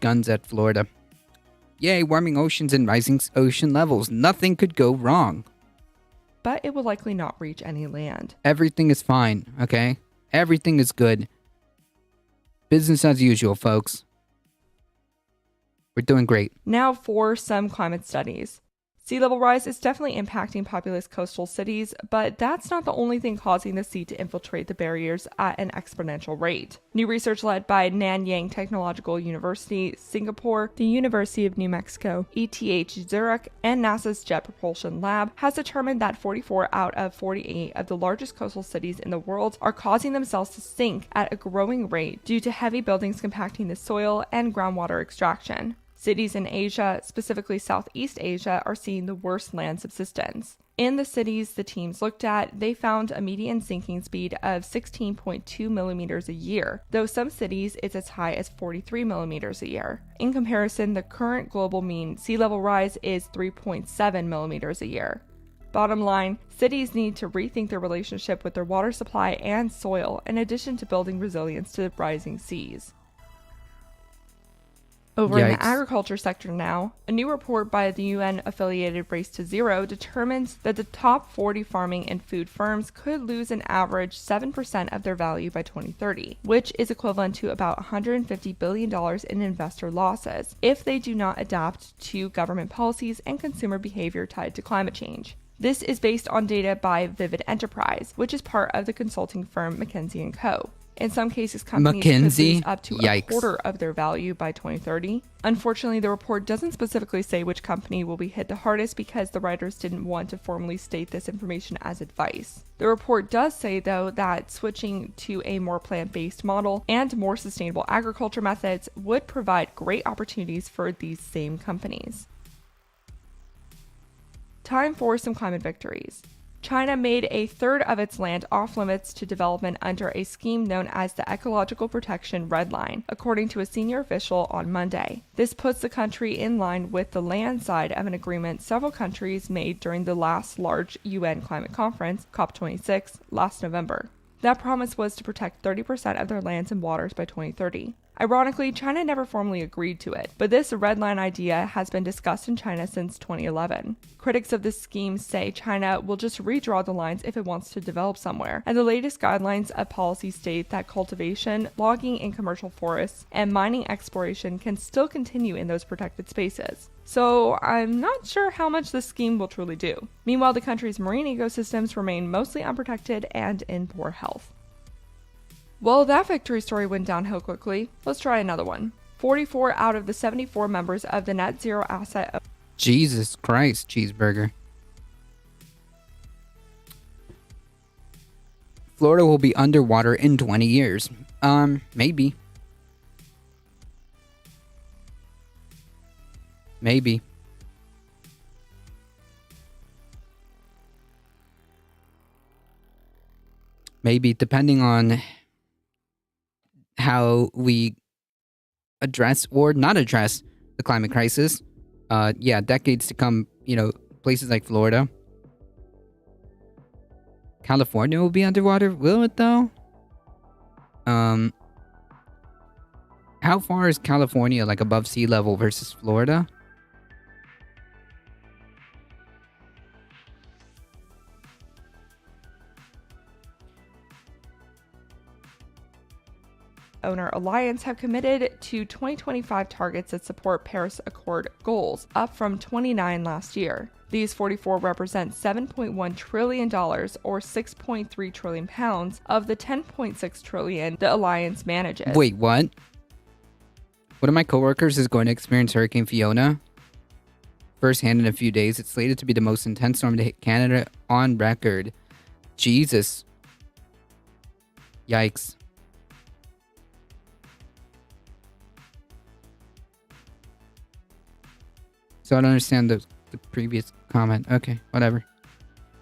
guns at Florida. Yay, warming oceans and rising ocean levels. Nothing could go wrong. But it will likely not reach any land. Everything is fine, okay? Everything is good. Business as usual, folks. We're doing great. Now for some climate studies. Sea level rise is definitely impacting populous coastal cities, but that's not the only thing causing the sea to infiltrate the barriers at an exponential rate. New research led by Nanyang Technological University, Singapore, the University of New Mexico, ETH Zurich, and NASA's Jet Propulsion Lab has determined that 44 out of 48 of the largest coastal cities in the world are causing themselves to sink at a growing rate due to heavy buildings compacting the soil and groundwater extraction. Cities in Asia, specifically Southeast Asia, are seeing the worst land subsidence. In the cities the teams looked at, they found a median sinking speed of 16.2 millimeters a year, though some cities it's as high as 43 millimeters a year. In comparison, the current global mean sea level rise is 3.7 millimeters a year. Bottom line, cities need to rethink their relationship with their water supply and soil, in addition to building resilience to rising seas. Over in the agriculture sector now, a new report by the UN-affiliated Race to Zero determines that the top 40 farming and food firms could lose an average 7% of their value by 2030, which is equivalent to about $150 billion in investor losses if they do not adapt to government policies and consumer behavior tied to climate change. This is based on data by Vivid Enterprise, which is part of the consulting firm McKinsey & Co. In some cases, companies could McKinsey? lose up to Yikes. a quarter of their value by 2030. Unfortunately, the report doesn't specifically say which company will be hit the hardest because the writers didn't want to formally state this information as advice. The report does say, though, that switching to a more plant-based model and more sustainable agriculture methods would provide great opportunities for these same companies. Time for some climate victories. China made a third of its land off limits to development under a scheme known as the Ecological Protection Red Line, according to a senior official on Monday. This puts the country in line with the land side of an agreement several countries made during the last large UN climate conference, COP26, last November. That promise was to protect 30% of their lands and waters by 2030. Ironically, China never formally agreed to it, but this red line idea has been discussed in China since 2011. Critics of this scheme say China will just redraw the lines if it wants to develop somewhere, and the latest guidelines of policy state that cultivation, logging in commercial forests, and mining exploration can still continue in those protected spaces. So I'm not sure how much this scheme will truly do. Meanwhile, the country's marine ecosystems remain mostly unprotected and in poor health. Well, that victory story went downhill quickly. Let's try another one. 44 out of the 74 members of the Net Zero Asset... Jesus Christ, cheeseburger. Florida will be underwater in 20 years. Maybe. Maybe. Maybe, depending on how we address or not address the climate crisis. Decades to come, places like Florida. California will be underwater, will it though? How far is California above sea level versus Florida? Owner Alliance have committed to 2025 targets that support Paris Accord goals, up from 29 last year. These 44 represent $7.1 trillion or 6.3 trillion pounds of the 10.6 trillion the Alliance manages. Wait, what? One of my coworkers is going to experience Hurricane Fiona firsthand in a few days. It's slated to be the most intense storm to hit Canada on record. Jesus. Yikes. So I don't understand the previous comment. Okay, whatever.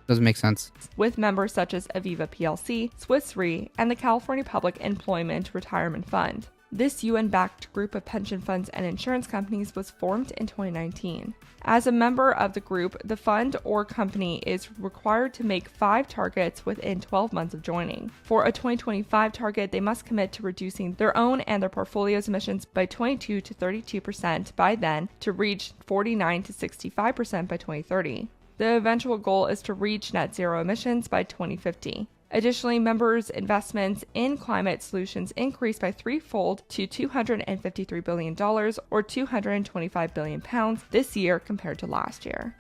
Doesn't make sense. With members such as Aviva PLC, Swiss Re, and the California Public Employment Retirement Fund. This UN-backed group of pension funds and insurance companies was formed in 2019. As a member of the group, the fund or company is required to make 5 targets within 12 months of joining. For a 2025 target, they must commit to reducing their own and their portfolio's emissions by 22 to 32% by then to reach 49 to 65% by 2030. The eventual goal is to reach net zero emissions by 2050. Additionally, members' investments in climate solutions increased by threefold to $253 billion or 225 billion pounds this year compared to last year.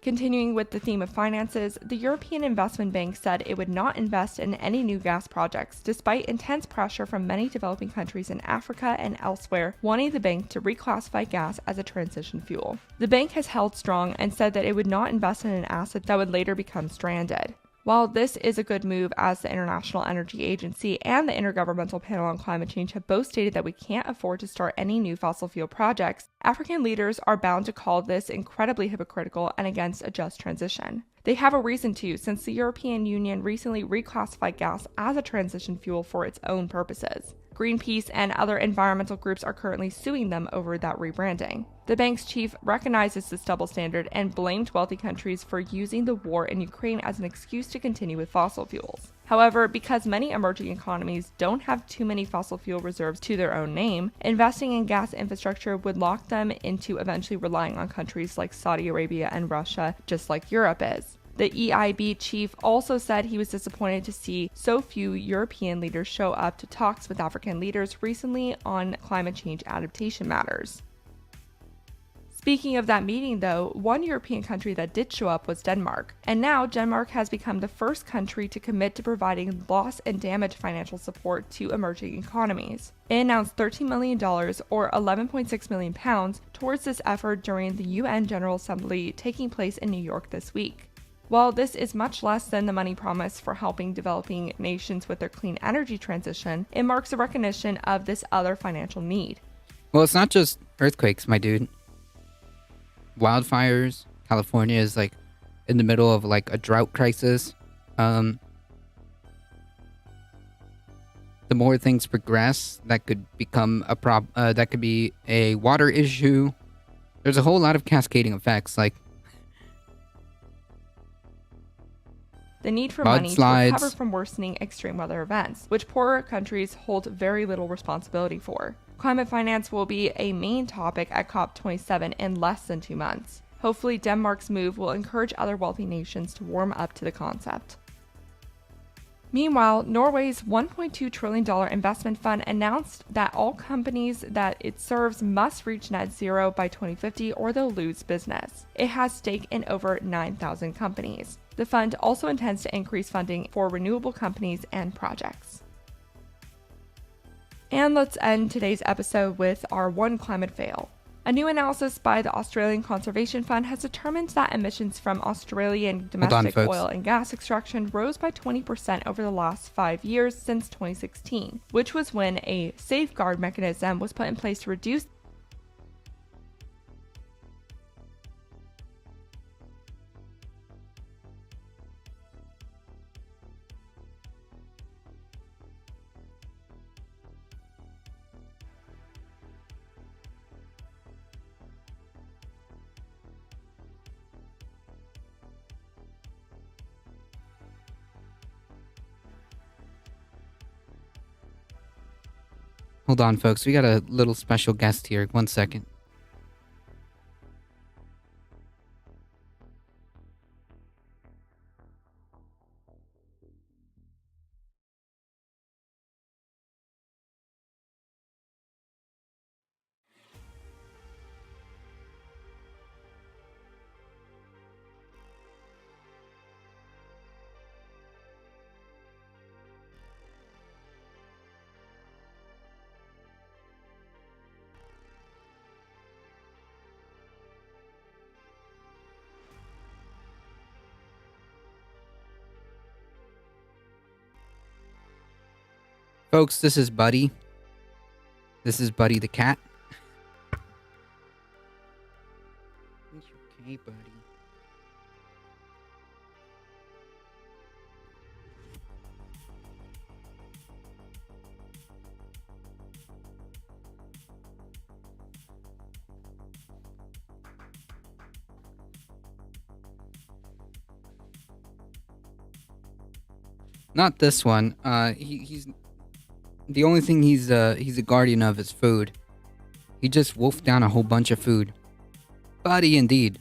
Continuing with the theme of finances, the European Investment Bank said it would not invest in any new gas projects, despite intense pressure from many developing countries in Africa and elsewhere wanting the bank to reclassify gas as a transition fuel. The bank has held strong and said that it would not invest in an asset that would later become stranded. While this is a good move, as the International Energy Agency and the Intergovernmental Panel on Climate Change have both stated that we can't afford to start any new fossil fuel projects, African leaders are bound to call this incredibly hypocritical and against a just transition. They have a reason to, since the European Union recently reclassified gas as a transition fuel for its own purposes. Greenpeace and other environmental groups are currently suing them over that rebranding. The bank's chief recognizes this double standard and blamed wealthy countries for using the war in Ukraine as an excuse to continue with fossil fuels. However, because many emerging economies don't have too many fossil fuel reserves to their own name, investing in gas infrastructure would lock them into eventually relying on countries like Saudi Arabia and Russia, just like Europe is. The EIB chief also said he was disappointed to see so few European leaders show up to talks with African leaders recently on climate change adaptation matters. Speaking of that meeting, though, one European country that did show up was Denmark. And now Denmark has become the first country to commit to providing loss and damage financial support to emerging economies. It announced $13 million, or £11.6 million, towards this effort during the UN General Assembly taking place in New York this week. While this is much less than the money promised for helping developing nations with their clean energy transition, it marks a recognition of this other financial need. Well, it's not just earthquakes, my dude. Wildfires. California is like in the middle of like a drought crisis. The more things progress, that could become a that could be a water issue. There's a whole lot of cascading effects, like the need for money to mudslides. recover from worsening extreme weather events, which poorer countries hold very little responsibility for. Climate finance will be a main topic at COP27 in less than 2 months. Hopefully, Denmark's move will encourage other wealthy nations to warm up to the concept. Meanwhile, Norway's $1.2 trillion investment fund announced that all companies that it serves must reach net zero by 2050 or they'll lose business. It has stake in over 9,000 companies. The fund also intends to increase funding for renewable companies and projects. And let's end today's episode with our one climate fail. A new analysis by the Australian Conservation Fund has determined that emissions from Australian domestic oil and gas extraction rose by 20% over the last 5 years since 2016, which was when a safeguard mechanism was put in place to reduce Hold on, folks. We got a little special guest here. 1 second. Folks, this is Buddy. This is Buddy the cat. It's okay, buddy. Not this one. He's the only thing he's a guardian of is food. He just wolfed down a whole bunch of food. Buddy, indeed.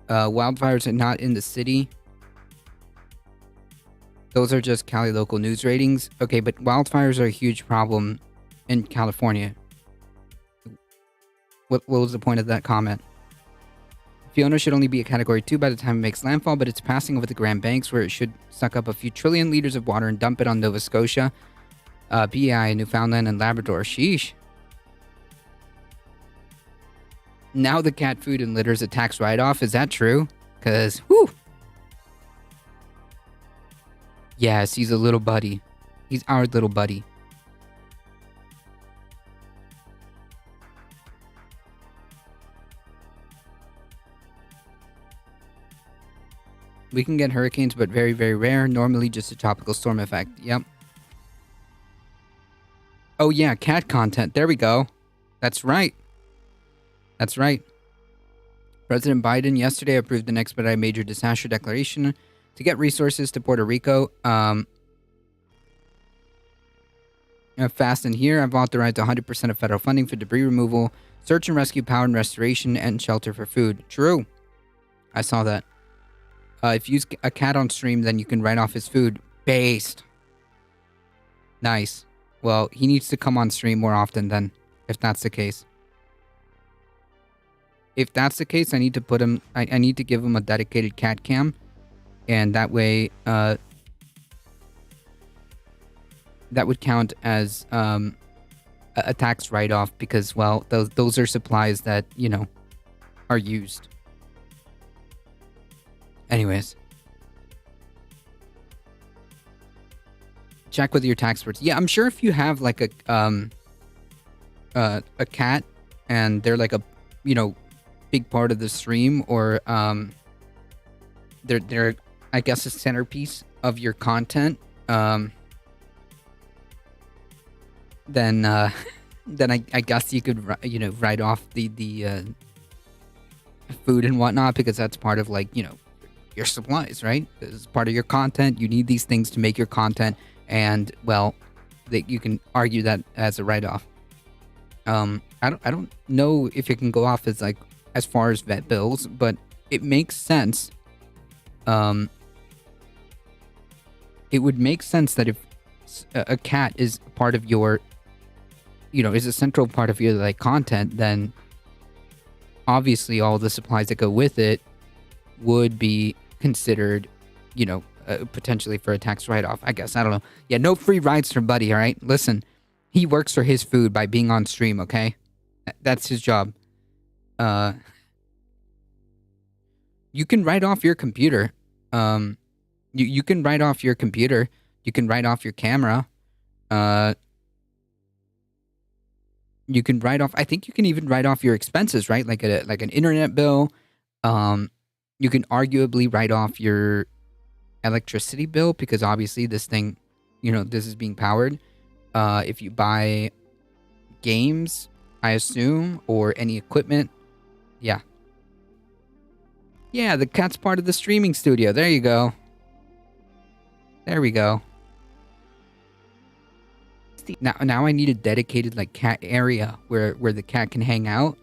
Wildfires are not in the city. Those are just Cali local news ratings. Okay, but wildfires are a huge problem in California. What was the point of that comment? Fiona should only be a Category 2 by the time it makes landfall, but it's passing over the Grand Banks where it should suck up a few trillion liters of water and dump it on Nova Scotia, PEI, Newfoundland, and Labrador. Sheesh. Now the cat food and litter's a tax write-off. Is that true? Because, whew. Yes, he's a little buddy. He's our little buddy. We can get hurricanes, but very, very rare. Normally just a tropical storm effect. Yep. Oh, yeah, cat content. There we go. That's right. That's right. President Biden yesterday approved an expedited major disaster declaration to get resources to Puerto Rico. Fast and here, I've authorized 100% of federal funding for debris removal, search and rescue, power and restoration, and shelter for food. True. I saw that. If you use a cat on stream, then you can write off his food. Based. Nice. Well, he needs to come on stream more often then, if that's the case. if that's the case, I need to put him. I need to give him a dedicated cat cam, and that way, that would count as a tax write-off because, well, those are supplies that are used. Anyways, check with your tax experts. Yeah, I'm sure if you have like a cat and they're like a big part of the stream, or they're I guess a centerpiece of your content, then I guess you could write off the food and whatnot, because that's part of like your supplies, right? It's part of your content. You need these things to make your content, and well, you can argue that as a write-off. I don't know if it can go off as like as far as vet bills, but it makes sense. It would make sense that if a cat is part of your, is a central part of your like content, then obviously all the supplies that go with it would be considered, potentially for a tax write-off. I guess, I don't know. Yeah, no free rides for Buddy. All right, listen, he works for his food by being on stream. Okay, that's his job. You can write off your computer. You can write off your computer. You can write off your camera. You can write off. I think you can even write off your expenses, right? Like an internet bill. You can arguably write off your electricity bill, because obviously this thing, this is being powered. If you buy games, I assume, or any equipment, yeah. Yeah, the cat's part of the streaming studio. There you go. There we go. Now I need a dedicated like cat area where the cat can hang out.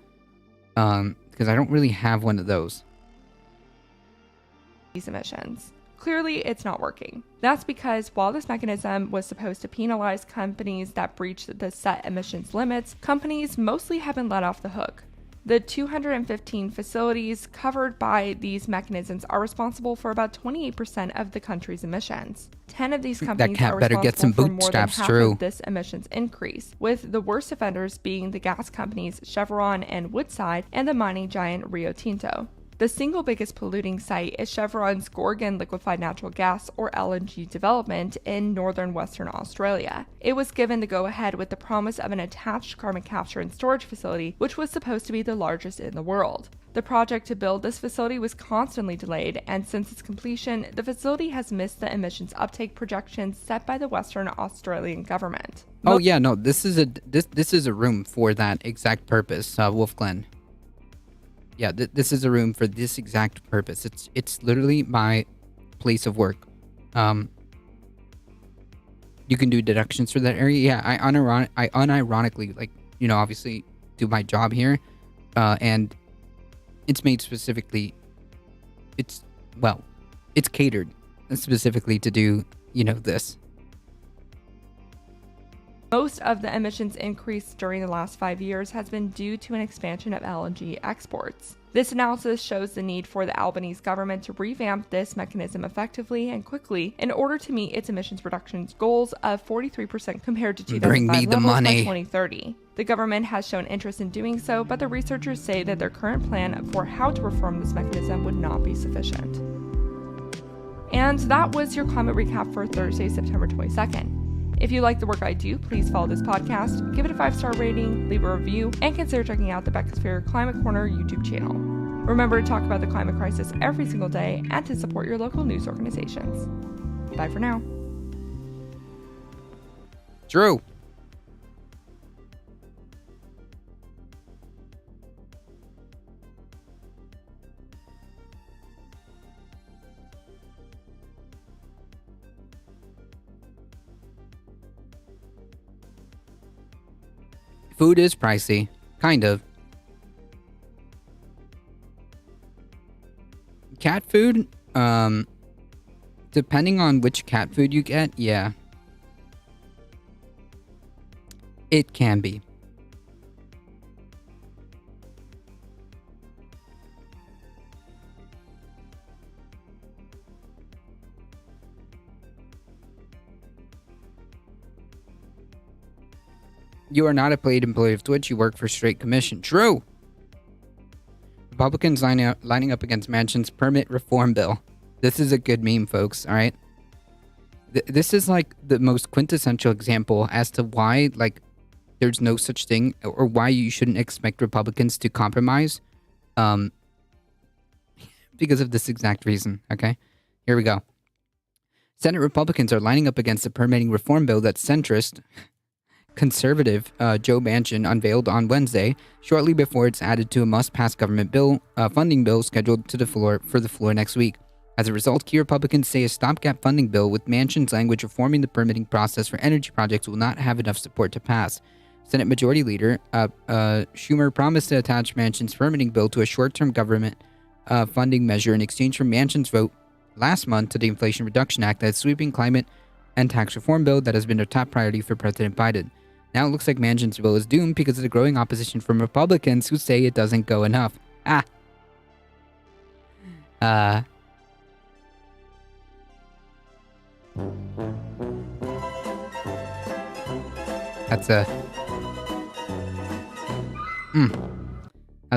Because I don't really have one of those. These emissions. Clearly, it's not working. That's because while this mechanism was supposed to penalize companies that breached the set emissions limits, companies mostly have been let off the hook. The 215 facilities covered by these mechanisms are responsible for about 28% of the country's emissions. 10 of these companies are responsible for more than half of this emissions increase, with the worst offenders being the gas companies Chevron and Woodside and the mining giant Rio Tinto. The single biggest polluting site is Chevron's Gorgon liquefied natural gas, or LNG, development in northern Western Australia. It was given the go-ahead with the promise of an attached carbon capture and storage facility, which was supposed to be the largest in the world. The project to build this facility was constantly delayed, and since its completion, the facility has missed the emissions uptake projections set by the Western Australian government. Oh yeah, no, this is a room for that exact purpose, Wolf Glen. Yeah, this is a room for this exact purpose. It's literally my place of work. You can do deductions for that area. Yeah, I unironically, like, obviously do my job here, and it's made specifically. It's catered specifically to do this. Most of the emissions increase during the last 5 years has been due to an expansion of LNG exports. This analysis shows the need for the Albanese government to revamp this mechanism effectively and quickly in order to meet its emissions reductions goals of 43% compared to 2005 levels by 2030. The government has shown interest in doing so, but the researchers say that their current plan for how to reform this mechanism would not be sufficient. And that was your climate recap for Thursday, September 22nd. If you like the work I do, please follow this podcast, give it a 5-star rating, leave a review, and consider checking out the Beckosphere Climate Corner YouTube channel. Remember to talk about the climate crisis every single day and to support your local news organizations. Bye for now. Drew. Food is pricey, kind of. Cat food, depending on which cat food you get, yeah. It can be. You are not a paid employee of Twitch. You work for straight commission. True. Republicans lining up against Manchin's permit reform bill. This is a good meme, folks. All right. This is like the most quintessential example as to why, like, there's no such thing, or why you shouldn't expect Republicans to compromise, because of this exact reason. Okay, here we go. Senate Republicans are lining up against a permitting reform bill that centrist, conservative Joe Manchin unveiled on Wednesday, shortly before it's added to a must-pass government bill, funding bill scheduled to the floor next week. As a result, key Republicans say a stopgap funding bill with Manchin's language reforming the permitting process for energy projects will not have enough support to pass. Senate Majority Leader Schumer promised to attach Manchin's permitting bill to a short-term government funding measure in exchange for Manchin's vote last month to the Inflation Reduction Act, that sweeping climate and tax reform bill that has been a top priority for President Biden. Now it looks like Manchin's bill is doomed because of the growing opposition from Republicans who say it doesn't go enough. That's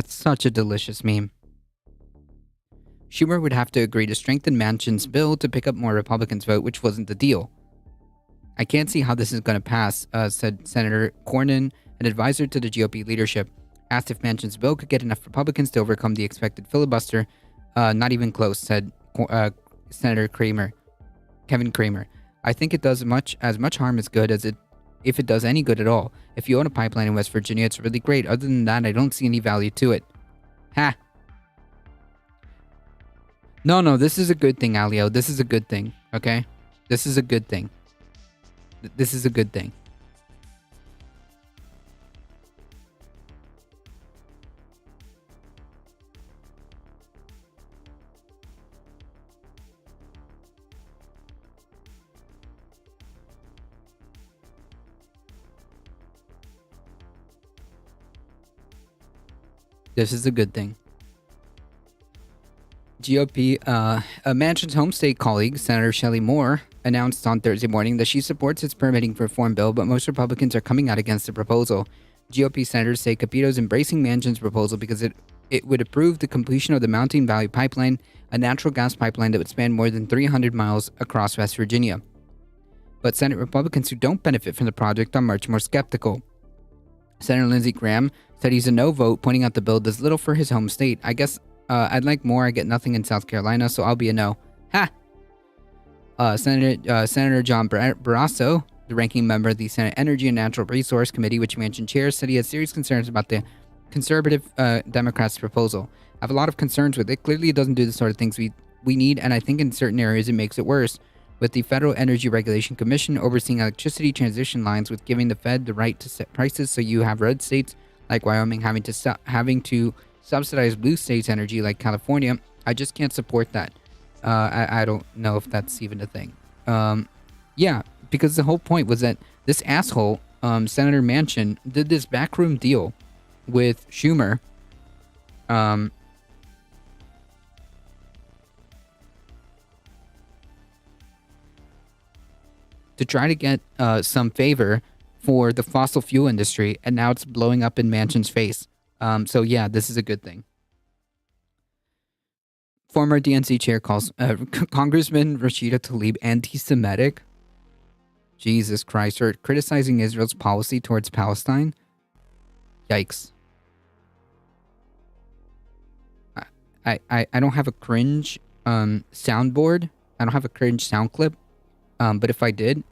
such a delicious meme. Schumer would have to agree to strengthen Manchin's bill to pick up more Republicans' vote, which wasn't the deal. I can't see how this is going to pass, said Senator Cornyn, an advisor to the GOP leadership. Asked if Manchin's bill could get enough Republicans to overcome the expected filibuster. Not even close, said Senator Kevin Kramer. I think it does as much harm as good if it does any good at all. If you own a pipeline in West Virginia, it's really great. Other than that, I don't see any value to it. Ha! No, this is a good thing, Alio. This is a good thing, okay? This is a good thing. This is a good thing. This is a good thing. GOP, Manchin's home state colleague, Senator Shelley Moore, announced on Thursday morning that she supports its permitting reform bill, but most Republicans are coming out against the proposal. GOP senators say Capito's embracing Manchin's proposal because it would approve the completion of the Mountain Valley Pipeline, a natural gas pipeline that would span more than 300 miles across West Virginia. But Senate Republicans who don't benefit from the project are much more skeptical. Senator Lindsey Graham said he's a no vote, pointing out the bill does little for his home state. I guess I'd like more. I get nothing in South Carolina, so I'll be a no. Ha! Senator John Barrasso, the ranking member of the Senate Energy and Natural Resource Committee, which Manchin chairs, said he has serious concerns about the conservative Democrats' proposal. I have a lot of concerns with it. Clearly, it doesn't do the sort of things we need, and I think in certain areas it makes it worse. With the Federal Energy Regulation Commission overseeing electricity transition lines, with giving the Fed the right to set prices, so you have red states like Wyoming having to subsidize blue states' energy like California. I just can't support that. I don't know if that's even a thing. Yeah, because the whole point was that this asshole, Senator Manchin, did this backroom deal with Schumer. To try to get some favor for the fossil fuel industry, and now it's blowing up in Manchin's face. So yeah, this is a good thing. Former DNC chair calls Congressman Rashida Tlaib anti-Semitic. Jesus Christ, or criticizing Israel's policy towards Palestine. Yikes. I don't have a cringe soundboard. I don't have a cringe sound clip. But if I did,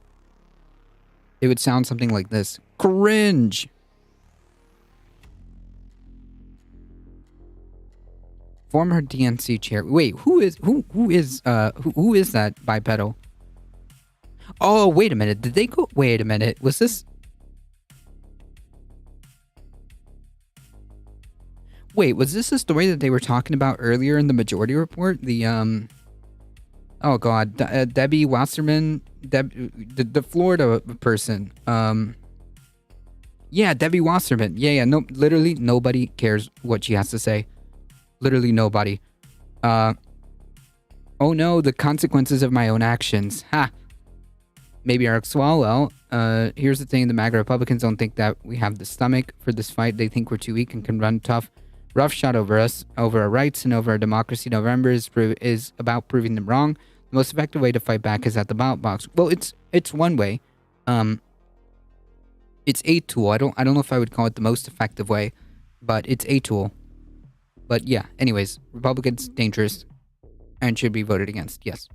it would sound something like this. Cringe. Former DNC chair. Wait, who is that bipedal? Oh, wait a minute. Did they go? Wait a minute. Was this? Wait, was this a story that they were talking about earlier in the Majority Report? The oh God, Debbie Wasserman, the Florida person. Yeah, Debbie Wasserman. Yeah. No, literally nobody cares what she has to say. Literally nobody. Oh no, the consequences of my own actions. Ha. Maybe Eric Swalwell Here's the thing: the MAGA Republicans don't think that we have the stomach for this fight. They think we're too weak and can run tough, rough shot over us, over our rights, and over our democracy. November is about proving them wrong. The most effective way to fight back is at the ballot box. Well, it's one way. It's a tool. I don't know if I would call it the most effective way, but it's a tool. But yeah, anyways, Republicans dangerous and should be voted against. Yes.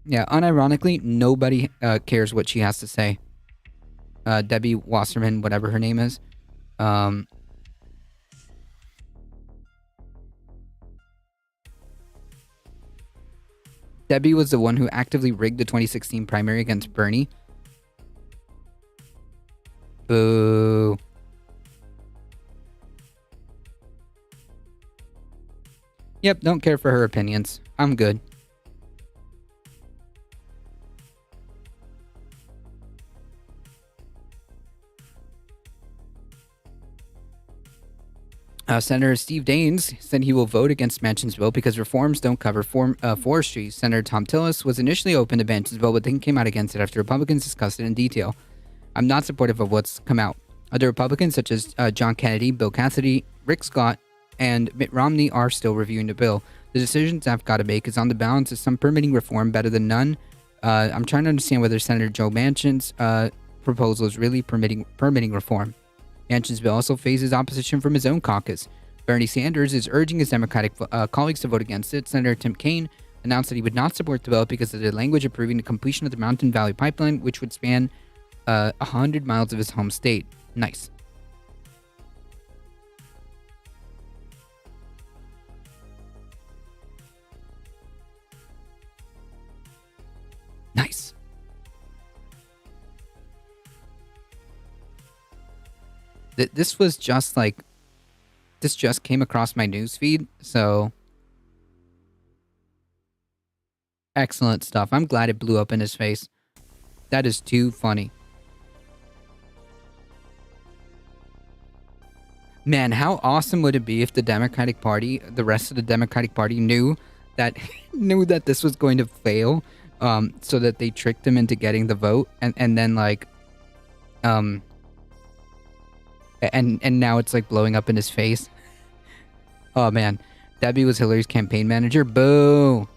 Yeah, unironically, nobody cares what she has to say. Debbie Wasserman, whatever her name is. Debbie was the one who actively rigged the 2016 primary against Bernie. Boo. Yep, don't care for her opinions. I'm good. Senator Steve Daines said he will vote against Manchin's bill because reforms don't cover forestry. Senator Tom Tillis was initially open to Manchin's bill, but then came out against it after Republicans discussed it in detail. I'm not supportive of what's come out. Other Republicans, such as John Kennedy, Bill Cassidy, Rick Scott, and Mitt Romney, are still reviewing the bill. The decisions I've got to make is on the balance: is some permitting reform better than none? I'm trying to understand whether Senator Joe Manchin's proposal is really permitting reform. Manchin's bill also faces opposition from his own caucus. Bernie Sanders is urging his Democratic colleagues to vote against it. Senator Tim Kaine announced that he would not support the bill because of the language approving the completion of the Mountain Valley Pipeline, which would span 100 miles of his home state. Nice. Nice. This was just like, this just came across my newsfeed, so excellent stuff. I'm glad it blew up in his face. That is too funny. Man, how awesome would it be if the Democratic Party, the rest of the Democratic Party knew that this was going to fail, so that they tricked him into getting the vote, and then like, and now it's like blowing up in his face. Oh man, Debbie was Hillary's campaign manager. Boo.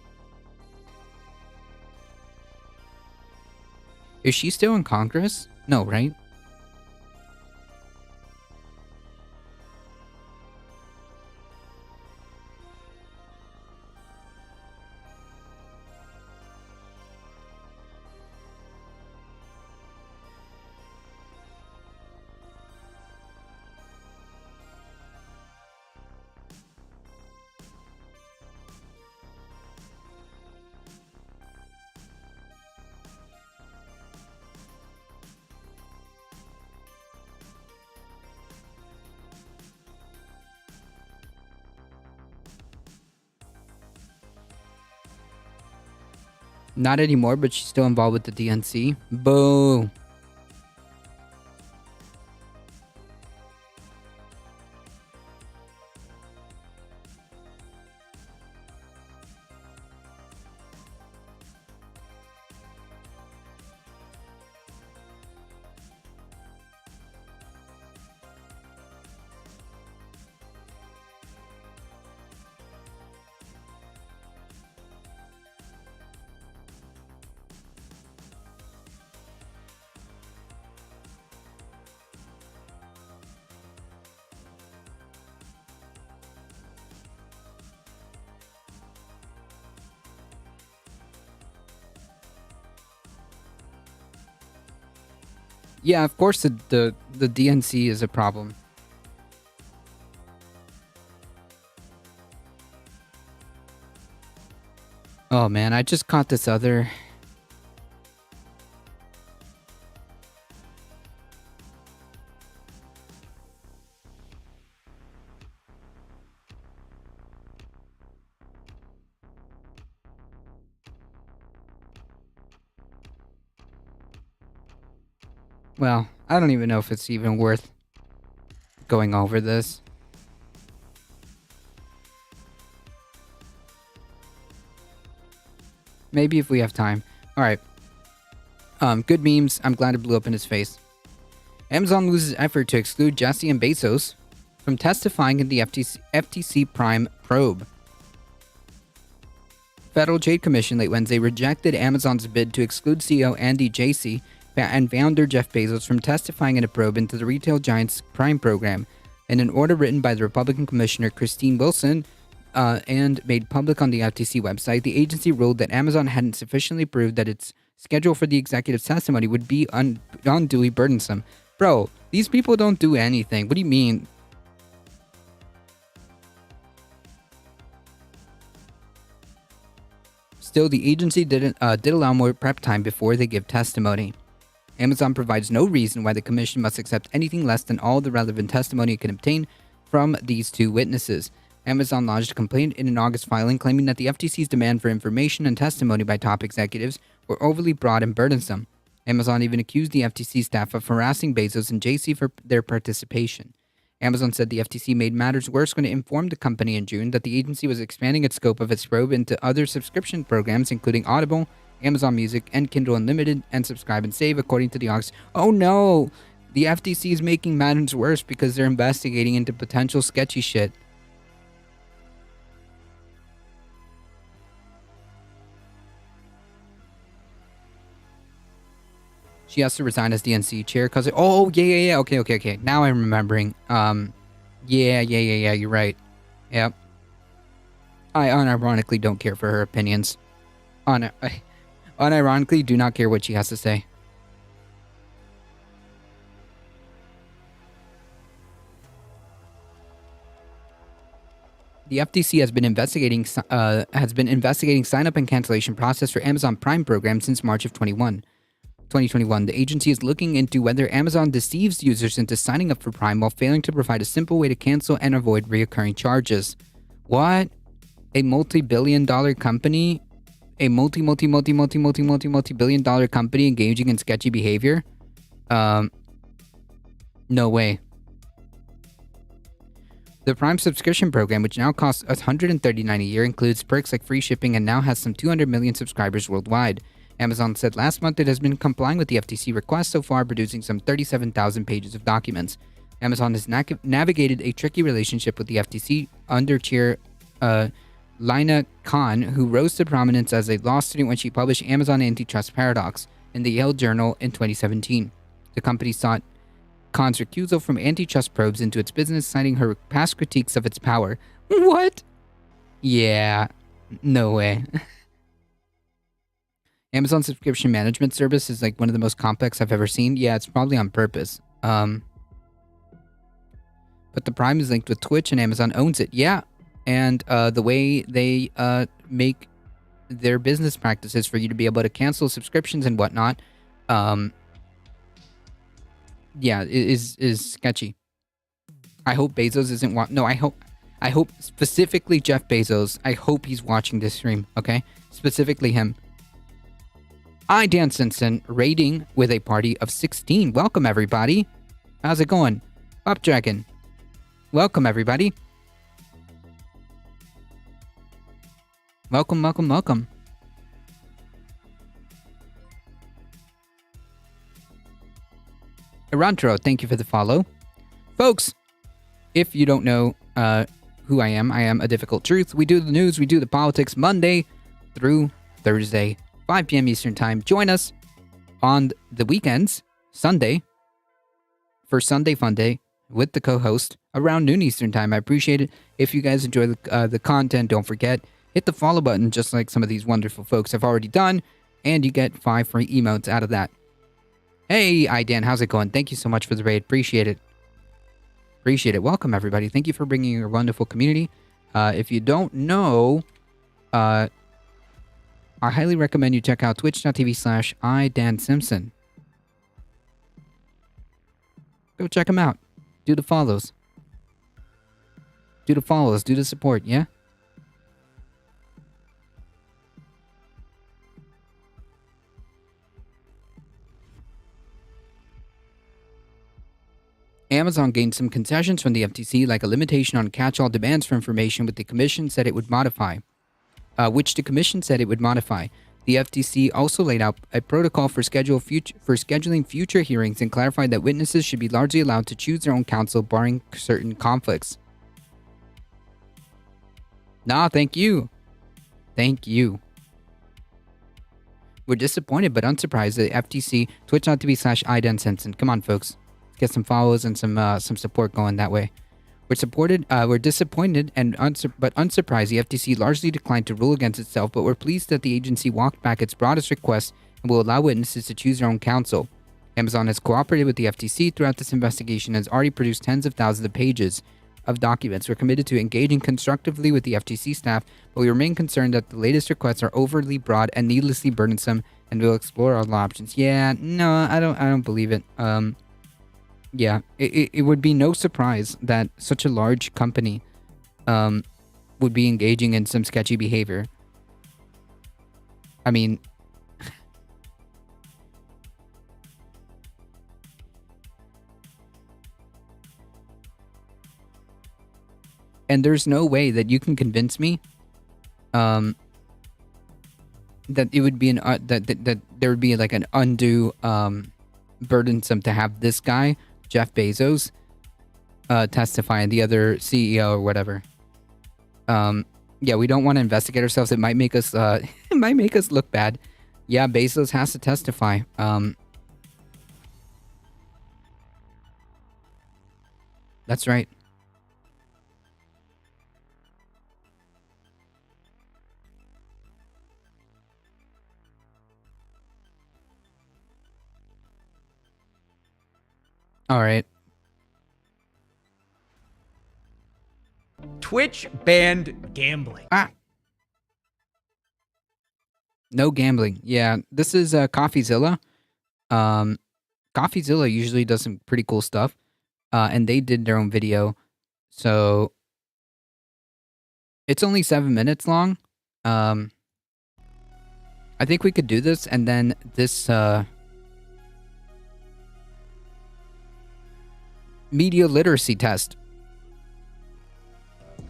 Is she still in Congress? No, right? Not anymore, but she's still involved with the DNC. Boo. Yeah, of course the DNC is a problem. Oh man, I just caught this other... Well, I don't even know if it's even worth going over this. Maybe if we have time. Alright. Good memes. I'm glad it blew up in his face. Amazon loses effort to exclude Jesse and Bezos from testifying in the FTC Prime probe. Federal Trade Commission late Wednesday rejected Amazon's bid to exclude CEO Andy Jassy and founder Jeff Bezos from testifying in a probe into the retail giant's Prime program. In an order written by the Republican Commissioner Christine Wilson and made public on the FTC website, the agency ruled that Amazon hadn't sufficiently proved that its schedule for the executive's testimony would be unduly burdensome. Bro, these people don't do anything. What do you mean? Still, the agency did allow more prep time before they give testimony. Amazon provides no reason why the commission must accept anything less than all the relevant testimony it can obtain from these two witnesses. Amazon lodged a complaint in an August filing claiming that the FTC's demand for information and testimony by top executives were overly broad and burdensome. Amazon even accused the FTC staff of harassing Bezos and Jassy for their participation. Amazon said the FTC made matters worse when it informed the company in June that the agency was expanding its scope of its probe into other subscription programs, including Audible, Amazon Music, and Kindle Unlimited, and Subscribe and Save, according to the August. Oh no! The FTC is making matters worse because they're investigating into potential sketchy shit. She has to resign as DNC chair because... Oh, yeah. Okay. Now I'm remembering. Yeah. You're right. Yep. I unironically don't care for her opinions. Unironically do not care what she has to say. The FTC has been investigating sign-up and cancellation process for Amazon Prime program since March of 2021. The agency is looking into whether Amazon deceives users into signing up for Prime while failing to provide a simple way to cancel and avoid reoccurring charges. What? A multi-billion-dollar company? A multi-billion-dollar company engaging in sketchy behavior? No way. The Prime subscription program, which now costs $139 a year, includes perks like free shipping and now has some 200 million subscribers worldwide. Amazon said last month it has been complying with the FTC request so far, producing some 37,000 pages of documents. Amazon has navigated a tricky relationship with the FTC under chair Lina Khan, who rose to prominence as a law student when she published Amazon Antitrust Paradox in the Yale Journal in 2017. The company sought Khan's recusal from antitrust probes into its business, citing her past critiques of its power. What? Yeah, no way. Amazon subscription management service is like one of the most complex I've ever seen. Yeah, it's probably on purpose. But the Prime is linked with Twitch and Amazon owns it. Yeah. And the way they make their business practices for you to be able to cancel subscriptions and whatnot, is sketchy. I hope Bezos isn't I hope specifically Jeff Bezos, I hope he's watching this stream, okay? Specifically him. Dan Simpson, rating with a party of 16. Welcome, everybody. How's it going? Up Dragon. Welcome, everybody. Welcome. Irantro, thank you for the follow. Folks, if you don't know who I am a Difficult Truth. We do the news, we do the politics Monday through Thursday, 5 p.m. Eastern Time. Join us on the weekends, Sunday, for Sunday Fun Day with the co-host around noon Eastern Time. I appreciate it. If you guys enjoy the content, don't forget, hit the follow button just like some of these wonderful folks have already done, and you get 5 free emotes out of that. Hey, Dan, how's it going? Thank you so much for the raid. Appreciate it. Welcome, everybody. Thank you for bringing your wonderful community. If you don't know, I highly recommend you check out twitch.tv/iDanSimpson. Go check them out. Do the follows. Do the support, yeah? Amazon gained some concessions from the FTC, like a limitation on catch-all demands for information, which the commission said it would modify. The The FTC also laid out a protocol for scheduling future hearings and clarified that witnesses should be largely allowed to choose their own counsel, barring certain conflicts. Nah, thank you. Thank you. We're disappointed but unsurprised that FTC twitch.tv/Iden Sensen. Come on, folks. Let's get some follows and some support going that way. We're disappointed but unsurprised the FTC largely declined to rule against itself, but we're pleased that the agency walked back its broadest request and will allow witnesses to choose their own counsel. Amazon has cooperated with the FTC throughout this investigation and has already produced tens of thousands of pages of documents. We're committed to engaging constructively with the FTC staff, but we remain concerned that the latest requests are overly broad and needlessly burdensome, and we'll explore all options. Yeah, no, I don't believe it. Yeah, it would be no surprise that such a large company would be engaging in some sketchy behavior. I mean, and there's no way that you can convince me that it would be that there would be like an undue burdensome to have this guy Jeff Bezos testify and the other CEO or whatever. Yeah, we don't want to investigate ourselves. It might make us look bad. Yeah, Bezos has to testify. That's right. All right. Twitch banned gambling. No gambling. Yeah, this is CoffeeZilla. CoffeeZilla usually does some pretty cool stuff, and they did their own video, so it's only 7 minutes long. I think we could do this, and then this media literacy test.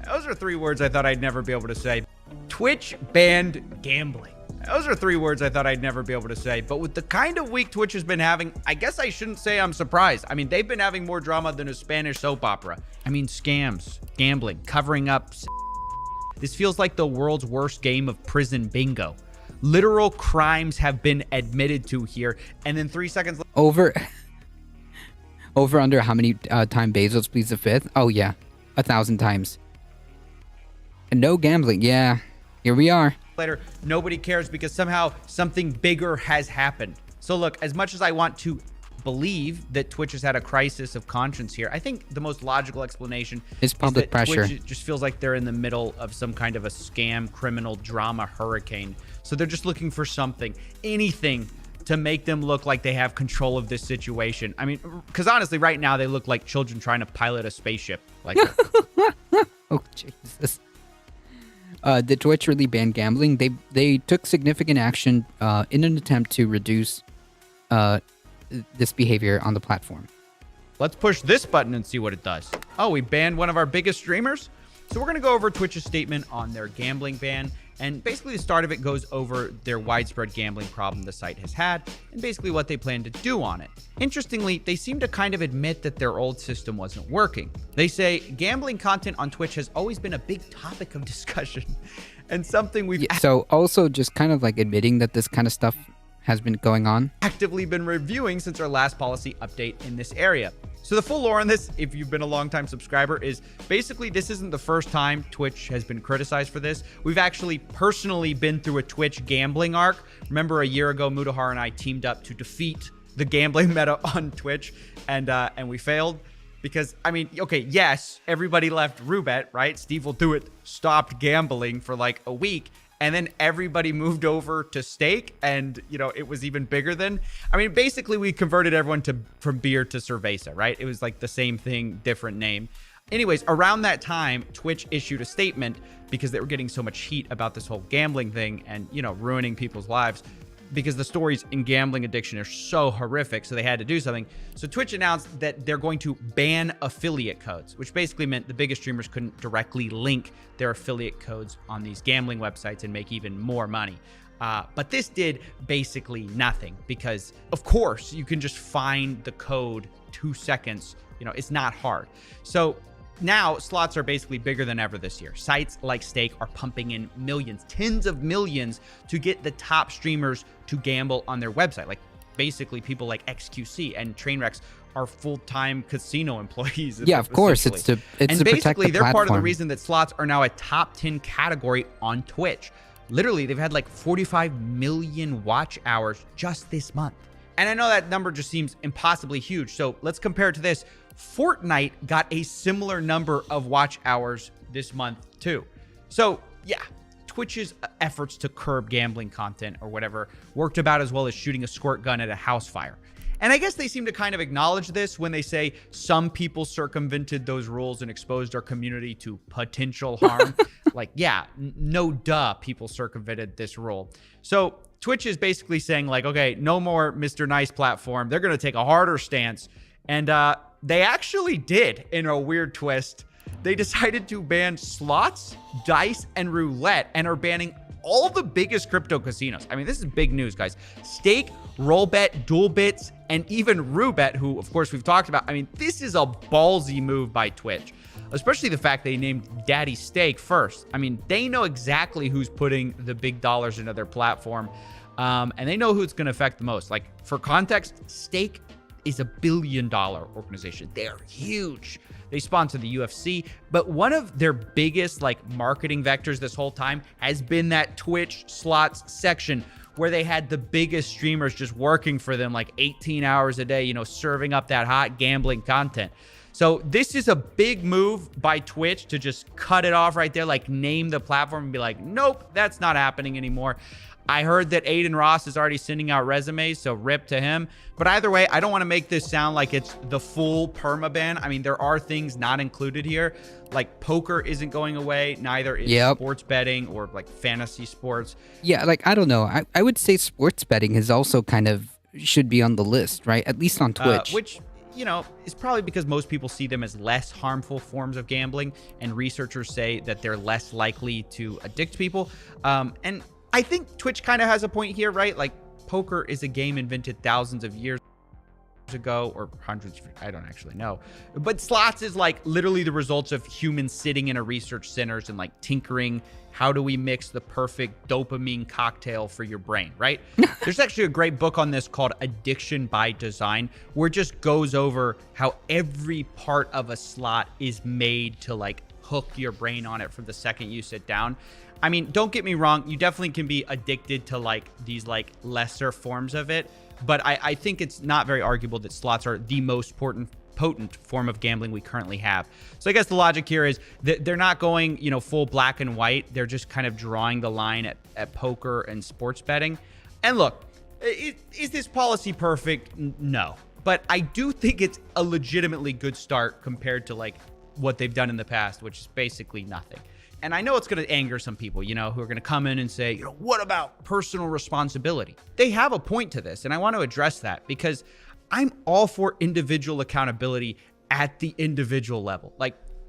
Those are 3 words I thought I'd never be able to say. Twitch banned gambling. Those are 3 words I thought I'd never be able to say. But with the kind of week Twitch has been having, I guess I shouldn't say I'm surprised. I mean, they've been having more drama than a Spanish soap opera. I mean, scams, gambling, covering up. This feels like the world's worst game of prison bingo. Literal crimes have been admitted to here. And then 3 seconds later. Over under how many times Bezos pleads the fifth? Oh, yeah. 1,000 times. And no gambling. Yeah. Here we are. Later, nobody cares because somehow something bigger has happened. So look, as much as I want to believe that Twitch has had a crisis of conscience here, I think the most logical explanation is public pressure. Twitch just feels like they're in the middle of some kind of a scam, criminal drama hurricane. So they're just looking for something, anything to make them look like they have control of this situation. I mean, because honestly, right now they look like children trying to pilot a spaceship. Like, oh Jesus! Did Twitch really ban gambling? They took significant action in an attempt to reduce this behavior on the platform. Let's push this button and see what it does. Oh, we banned one of our biggest streamers. So we're going to go over Twitch's statement on their gambling ban. And basically the start of it goes over their widespread gambling problem the site has had and basically what they plan to do on it. Interestingly, they seem to kind of admit that their old system wasn't working. They say gambling content on Twitch has always been a big topic of discussion and something we've so also just kind of like admitting that this kind of stuff has been going on. Actively been reviewing since our last policy update in this area. So the full lore on this, if you've been a longtime subscriber, is basically this isn't the first time Twitch has been criticized for this. We've actually personally been through a Twitch gambling arc. Remember a year ago, Mudahar and I teamed up to defeat the gambling meta on Twitch, and we failed. Because, I mean, okay, yes, everybody left Rubet, right? Steve will do it, stopped gambling for like a week. And then everybody moved over to Stake, and, you know, it was even bigger than... I mean, basically, we converted everyone from beer to Cerveza, right? It was like the same thing, different name. Anyways, around that time, Twitch issued a statement because they were getting so much heat about this whole gambling thing and, you know, ruining people's lives. Because the stories in gambling addiction are so horrific, so they had to do something. So Twitch announced that they're going to ban affiliate codes, which basically meant the biggest streamers couldn't directly link their affiliate codes on these gambling websites and make even more money. But this did basically nothing because, of course, you can just find the code 2 seconds. It's not hard. So now slots are basically bigger than ever this year. Sites like Stake are pumping in millions, tens of millions to get the top streamers to gamble on their website. Like basically people like XQC and Trainwrecks are full-time casino employees. Yeah, of course. It's to protect the basically they're part of the platform. reason that slots are now a top 10 category on Twitch. Literally, they've had like 45 million watch hours just this month. And I know that number just seems impossibly huge. So let's compare it to this. Fortnite got a similar number of watch hours this month too. So yeah, Twitch's efforts to curb gambling content or whatever worked about as well as shooting a squirt gun at a house fire. And I guess they seem to kind of acknowledge this when they say some people circumvented those rules and exposed our community to potential harm. Like, yeah, no duh, people circumvented this rule. So Twitch is basically saying like, okay, no more Mr. Nice platform. They're going to take a harder stance. And they actually did in a weird twist. They decided to ban slots, dice, and roulette and are banning all the biggest crypto casinos. I mean, this is big news, guys. Stake, Rollbet, Duelbits, and even Roobet, who, of course, we've talked about. I mean, this is a ballsy move by Twitch, especially the fact they named Daddy Stake first. I mean, they know exactly who's putting the big dollars into their platform, and they know who it's going to affect the most. Like, for context, Stake is a $1 billion organization. They're huge. They sponsor the UFC, but one of their biggest marketing vectors this whole time has been that Twitch slots section where they had the biggest streamers just working for them 18 hours a day, serving up that hot gambling content. So this is a big move by Twitch to just cut it off right there, name the platform and be like, nope, that's not happening anymore. I heard that Aiden Ross is already sending out resumes, so rip to him. But either way, I don't want to make this sound like it's the full permaban. I mean, there are things not included here. Like poker isn't going away, neither is sports betting or fantasy sports. Yeah, I don't know. I would say sports betting is also kind of should be on the list, right? At least on Twitch. Which, is probably because most people see them as less harmful forms of gambling, and researchers say that they're less likely to addict people. And I think Twitch kind of has a point here, right? Poker is a game invented thousands of years ago, or hundreds, I don't actually know. But slots is literally the results of humans sitting in a research centers and tinkering. How do we mix the perfect dopamine cocktail for your brain, right? There's actually a great book on this called Addiction by Design, where it just goes over how every part of a slot is made to hook your brain on it from the second you sit down. I mean, don't get me wrong. You definitely can be addicted to these lesser forms of it. But I think it's not very arguable that slots are the most potent form of gambling we currently have. So I guess the logic here is that they're not going, full black and white. They're just kind of drawing the line at poker and sports betting. And look, is this policy perfect? No. But I do think it's a legitimately good start compared to what they've done in the past, which is basically nothing. And I know it's going to anger some people, who are going to come in and say, what about personal responsibility? They have a point to this, and I want to address that because I'm all for individual accountability at the individual level.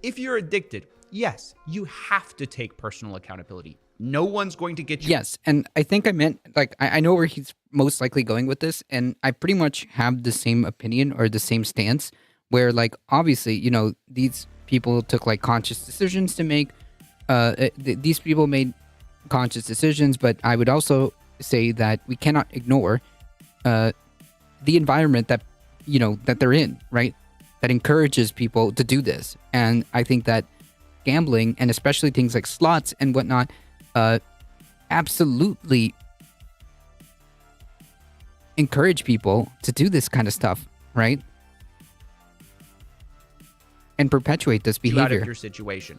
If you're addicted, yes, you have to take personal accountability. No one's going to get you. Yes, and I think I meant, I know where he's most likely going with this, and I pretty much have the same opinion or the same stance where, obviously, these people took, conscious decisions to make. These people made conscious decisions, but I would also say that we cannot ignore the environment that that they're in, right? That encourages people to do this. And I think that gambling, and especially things like slots and whatnot, absolutely encourage people to do this kind of stuff, right? And perpetuate this behavior. Out of your situation.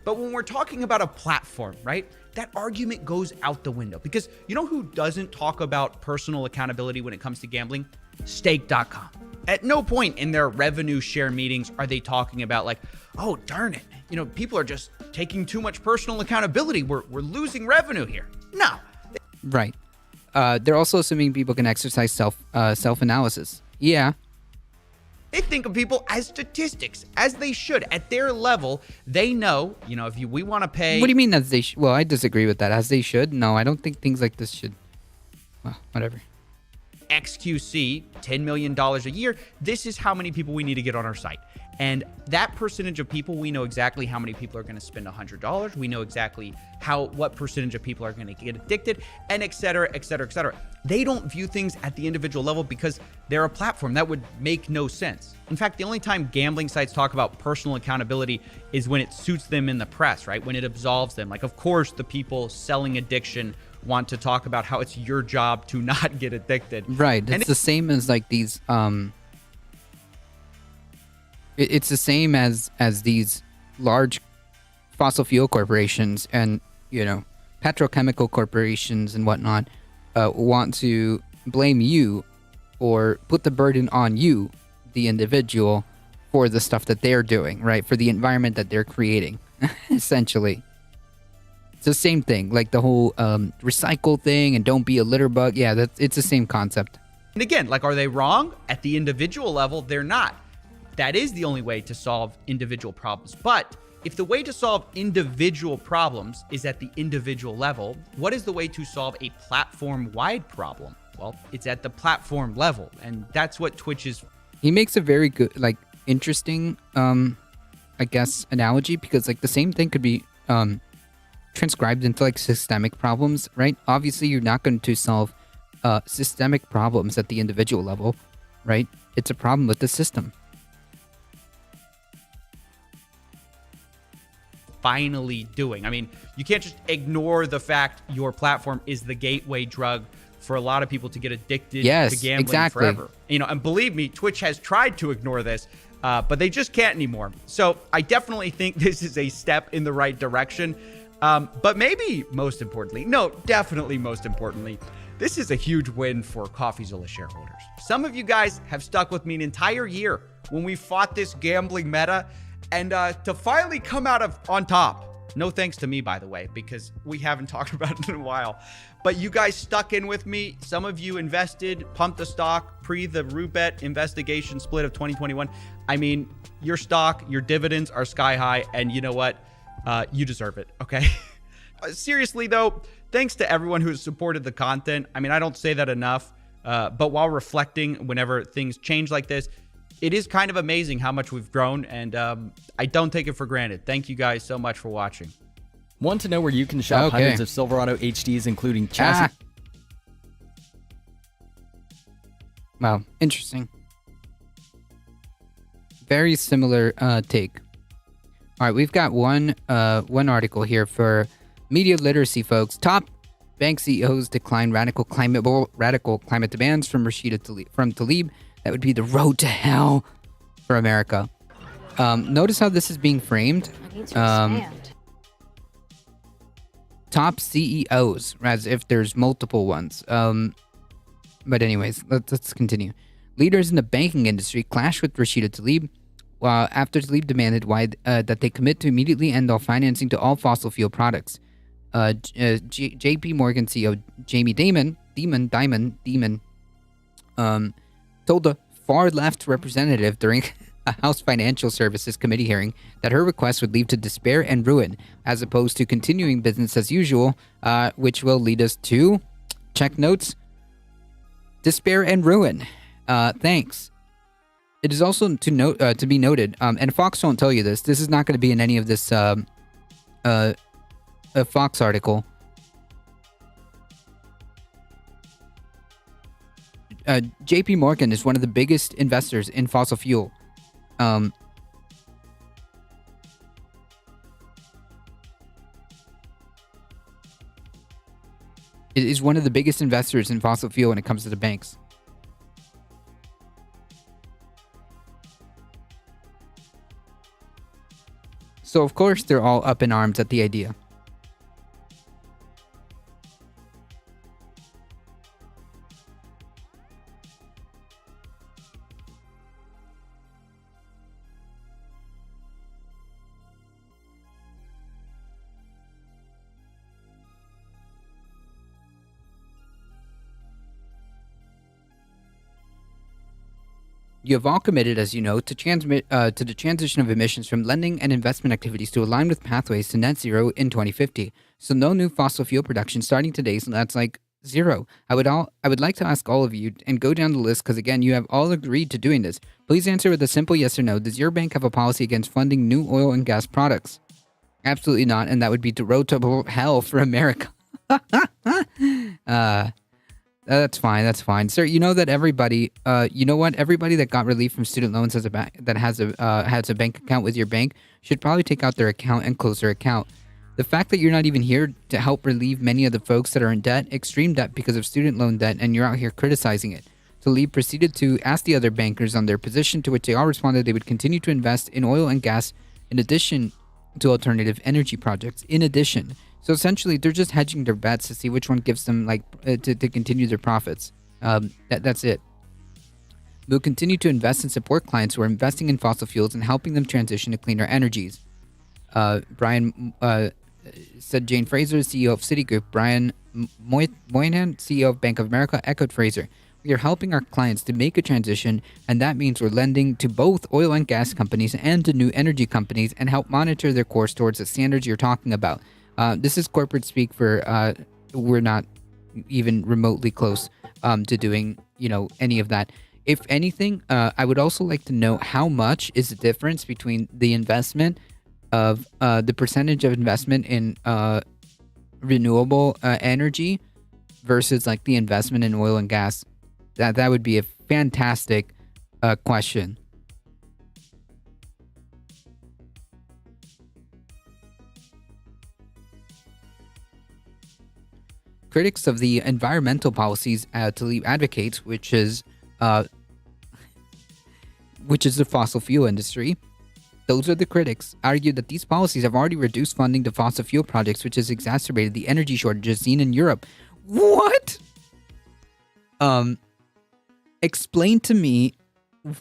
But when we're talking about a platform, right, that argument goes out the window because you know who doesn't talk about personal accountability when it comes to gambling? Stake.com. At no point in their revenue share meetings are they talking about oh, darn it. People are just taking too much personal accountability. We're losing revenue here. No. Right. They're also assuming people can exercise self-analysis. Yeah. They think of people as statistics, as they should. At their level, they know, if we want to pay... What do you mean as they should? Well, I disagree with that. As they should? No, I don't think things like this should... Well, whatever. XQC, $10 million a year. This is how many people we need to get on our site. And that percentage of people, we know exactly how many people are going to spend $100. We know exactly what percentage of people are going to get addicted, and et cetera, et cetera, et cetera. They don't view things at the individual level because they're a platform. That would make no sense. In fact, the only time gambling sites talk about personal accountability is when it suits them in the press, right? When it absolves them. Like, of course, the people selling addiction want to talk about how it's your job to not get addicted. Right. It's the same as like these... It's the same as these large fossil fuel corporations and, petrochemical corporations and whatnot want to blame you or put the burden on you, the individual, for the stuff that they're doing, right? For the environment that they're creating, essentially. It's the same thing, like the whole recycle thing and don't be a litter bug. Yeah, it's the same concept. And again, like, are they wrong? At the individual level, they're not. That is the only way to solve individual problems. But if the way to solve individual problems is at the individual level, what is the way to solve a platform-wide problem? Well, it's at the platform level, and that's what Twitch is. He makes a very good, like, interesting, I guess, analogy, because, like, the same thing could be transcribed into, like, systemic problems, right? Obviously, you're not going to solve systemic problems at the individual level, right? It's a problem with the system. Finally doing. I mean, you can't just ignore the fact your platform is the gateway drug for a lot of people to get addicted to gambling forever. And believe me, Twitch has tried to ignore this, but they just can't anymore. So I definitely think this is a step in the right direction. But maybe definitely most importantly, this is a huge win for CoffeeZilla shareholders. Some of you guys have stuck with me an entire year when we fought this gambling meta. And to finally come out on top, no thanks to me, by the way, because we haven't talked about it in a while, but you guys stuck in with me. Some of you invested, pumped the stock pre the Roobet investigation split of 2021. I mean, your stock, your dividends are sky high, and you know what? You deserve it, okay? Seriously, though, thanks to everyone who has supported the content. I mean, I don't say that enough, but while reflecting whenever things change like this, it is kind of amazing how much we've grown, and I don't take it for granted. Thank you guys so much for watching. Want to know where you can shop hundreds of Silverado HDs, including chassis? Wow, interesting. Very similar take. All right, we've got one article here for media literacy folks. Top bank CEOs decline radical climate demands from Tlaib. That would be the road to hell for America. Notice how this is being framed. Top CEOs, as if there's multiple ones. But anyways, let's continue. Leaders in the banking industry clashed with Rashida Tlaib after Tlaib demanded that they commit to immediately end all financing to all fossil fuel products. JP Morgan CEO Jamie Dimon told a far-left representative during a House Financial Services Committee hearing that her request would lead to despair and ruin, as opposed to continuing business as usual, which will lead us to, check notes, despair and ruin. Thanks. It is also to be noted, and Fox won't tell you this. This is not going to be in any of this Fox article. JP Morgan is one of the biggest investors in fossil fuel. It is one of the biggest investors in fossil fuel when it comes to the banks. So, of course, they're all up in arms at the idea. You have all committed, as you know, to the transition of emissions from lending and investment activities to align with pathways to net zero in 2050. So no new fossil fuel production starting today. So that's like zero. I would like to ask all of you and go down the list because again, you have all agreed to doing this. Please answer with a simple yes or no. Does your bank have a policy against funding new oil and gas products? Absolutely not, and that would be the road to hell for America. That's fine. That's fine, sir. You know that everybody. You know what? Everybody that got relief from student loans has a bank account with your bank should probably take out their account and close their account. The fact that you're not even here to help relieve many of the folks that are in debt, extreme debt because of student loan debt, and you're out here criticizing it. Talib proceeded to ask the other bankers on their position, to which they all responded they would continue to invest in oil and gas in addition to alternative energy projects. In addition. So essentially, they're just hedging their bets to see which one gives them to continue their profits. That's it. We'll continue to invest and support clients who are investing in fossil fuels and helping them transition to cleaner energies. Brian said Jane Fraser, CEO of Citigroup. Brian Moynihan, CEO of Bank of America, echoed Fraser. We are helping our clients to make a transition, and that means we're lending to both oil and gas companies and to new energy companies and help monitor their course towards the standards you're talking about. This is corporate speak for we're not even remotely close to doing, any of that. If anything, I would also like to know how much is the difference between the investment of the percentage of investment in renewable energy versus like the investment in oil and gas. That would be a fantastic question. Critics of the environmental policies Talib advocates, which is the fossil fuel industry. Those are the critics, argued that these policies have already reduced funding to fossil fuel projects, which has exacerbated the energy shortages seen in Europe. What? Explain to me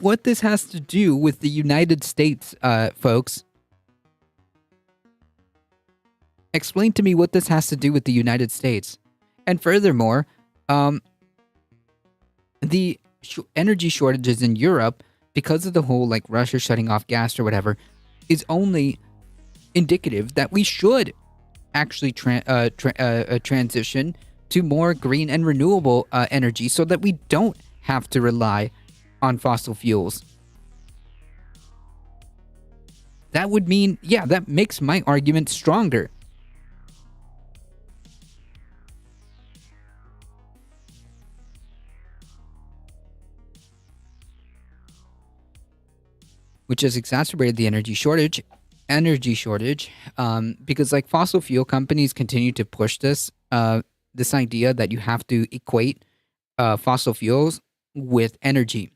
what this has to do with the United States, folks. Explain to me what this has to do with the United States. And furthermore, the energy shortages in Europe, because of the whole like Russia shutting off gas or whatever, is only indicative that we should actually transition to more green and renewable energy so that we don't have to rely on fossil fuels. That would mean, that makes my argument stronger. Which has exacerbated the energy shortage, because like fossil fuel companies continue to push this idea that you have to equate fossil fuels with energy.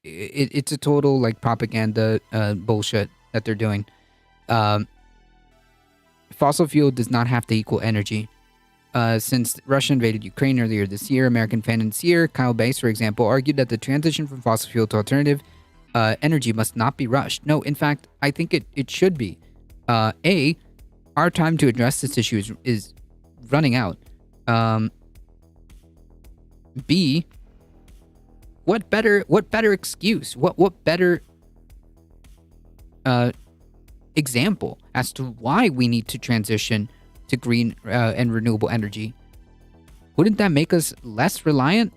It's a total like propaganda bullshit that they're doing. Fossil fuel does not have to equal energy. Since Russia invaded Ukraine earlier this year, American financier Kyle Bass, for example, argued that the transition from fossil fuel to alternative energy must not be rushed. No, in fact, I think it should be. Our time to address this issue is running out. B, what better excuse? What better example as to why we need to transition to green and renewable energy? Wouldn't that make us less reliant?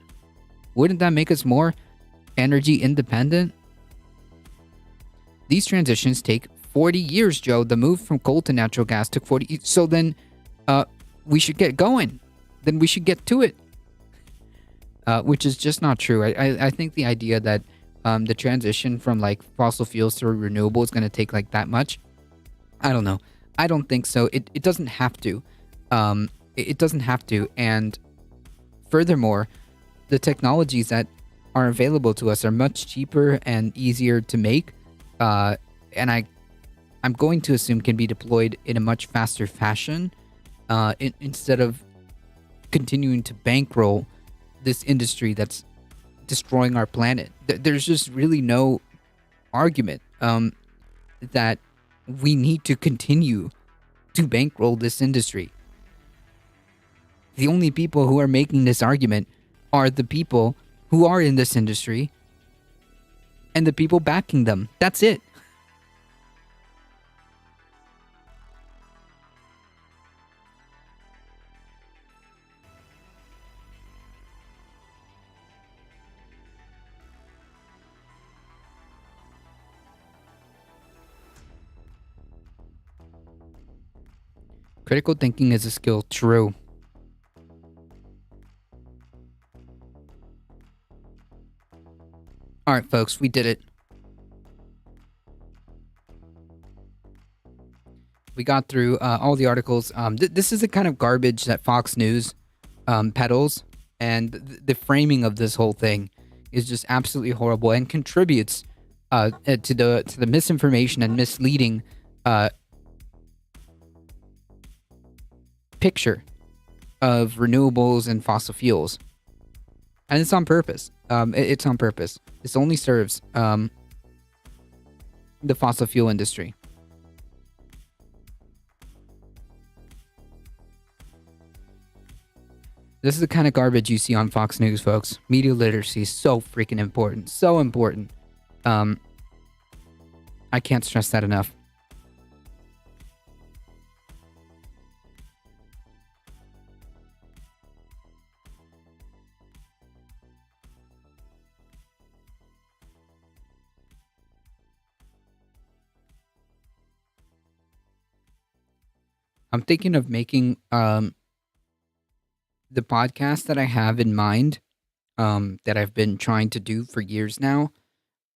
Wouldn't that make us more energy independent? These transitions take 40 years, Joe. The move from coal to natural gas took 40. So then we should get going. Then we should get to it. Which is just not true. I think the idea that the transition from like fossil fuels to renewable is going to take like that much, I don't know. I don't think so. It doesn't have to. It doesn't have to. And furthermore, the technologies that are available to us are much cheaper and easier to make. And I'm going to assume can be deployed in a much faster fashion instead of continuing to bankroll this industry that's destroying our planet. There's just really no argument that we need to continue to bankroll this industry. The only people who are making this argument are the people who are in this industry and the people backing them. That's it. Critical thinking is a skill. True. All right, folks, we did it. We got through all the articles. This is the kind of garbage that Fox News peddles, and the framing of this whole thing is just absolutely horrible and contributes to the misinformation and misleading picture of renewables and fossil fuels. And it's on purpose. It's on purpose. This only serves the fossil fuel industry. This is the kind of garbage you see on Fox News, folks. Media literacy is so freaking important. So important. I can't stress that enough. I'm thinking of making the podcast that I have in mind, that I've been trying to do for years now,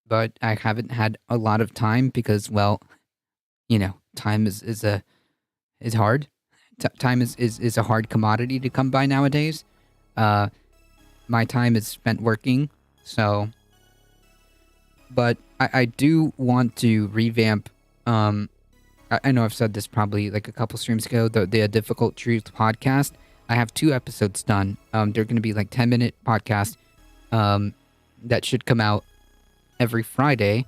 but I haven't had a lot of time because, well, you know, time is hard. Time is a hard commodity to come by nowadays. My time is spent working, so. But I do want to revamp. I know I've said this probably like a couple streams ago. The Difficult Truth podcast. I have 2 episodes done. They're going to be like 10-minute podcasts that should come out every Friday.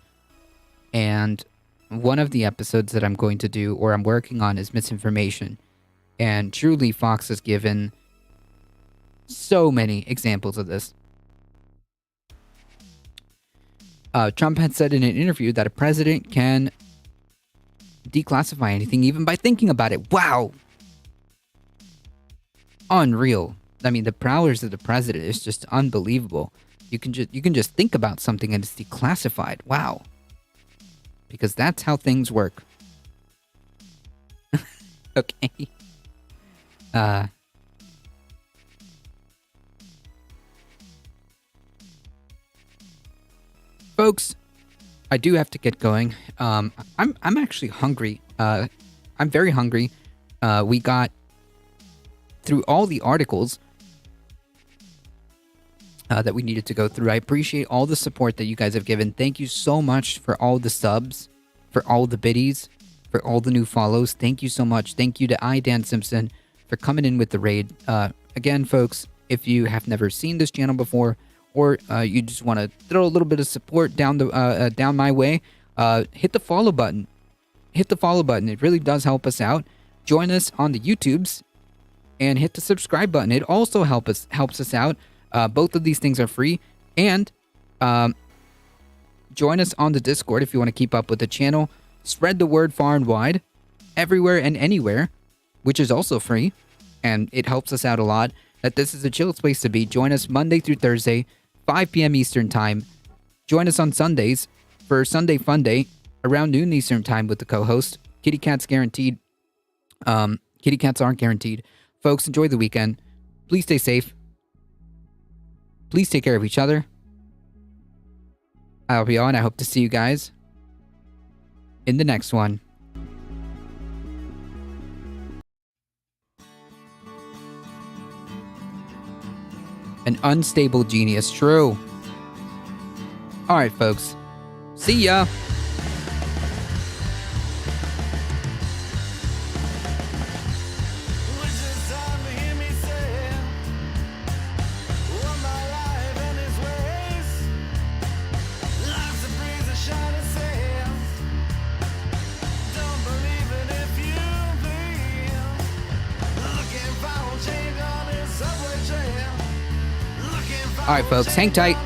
And one of the episodes that I'm going to do, or I'm working on, is misinformation. And truly, Fox has given so many examples of this. Trump had said in an interview that a president can declassify anything even by thinking about it. Wow. Unreal. I mean, the prowess of the president is just unbelievable. You can just think about something and it's declassified. Wow. Because that's how things work. Okay. Folks, I do have to get going. I'm actually hungry. I'm very hungry. We got through all the articles that we needed to go through. I appreciate all the support that you guys have given. Thank you so much for all the subs, for all the biddies, for all the new follows. Thank you so much. Thank you to Dan Simpson for coming in with the raid. Again, folks, if you have never seen this channel before, or you just want to throw a little bit of support down my way, hit the follow button. Hit the follow button. It really does help us out. Join us on the YouTubes and hit the subscribe button. It also helps us out. Both of these things are free. And join us on the Discord if you want to keep up with the channel. Spread the word far and wide, everywhere and anywhere, which is also free. And it helps us out a lot. That this is a chill place to be. Join us Monday through Thursday, 5 p.m. Eastern Time. Join us on Sundays for Sunday Fun Day around noon Eastern Time with the co-host. Kitty Cats guaranteed. Kitty Cats aren't guaranteed. Folks, enjoy the weekend. Please stay safe. Please take care of each other. I'll be on. I hope to see you guys in the next one. An unstable genius. True. Alright, folks. See ya. Alright, folks. Hang tight.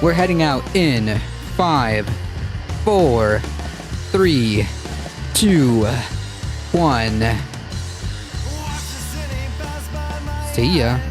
We're heading out in 5, 4, 3, 2, 1. See ya.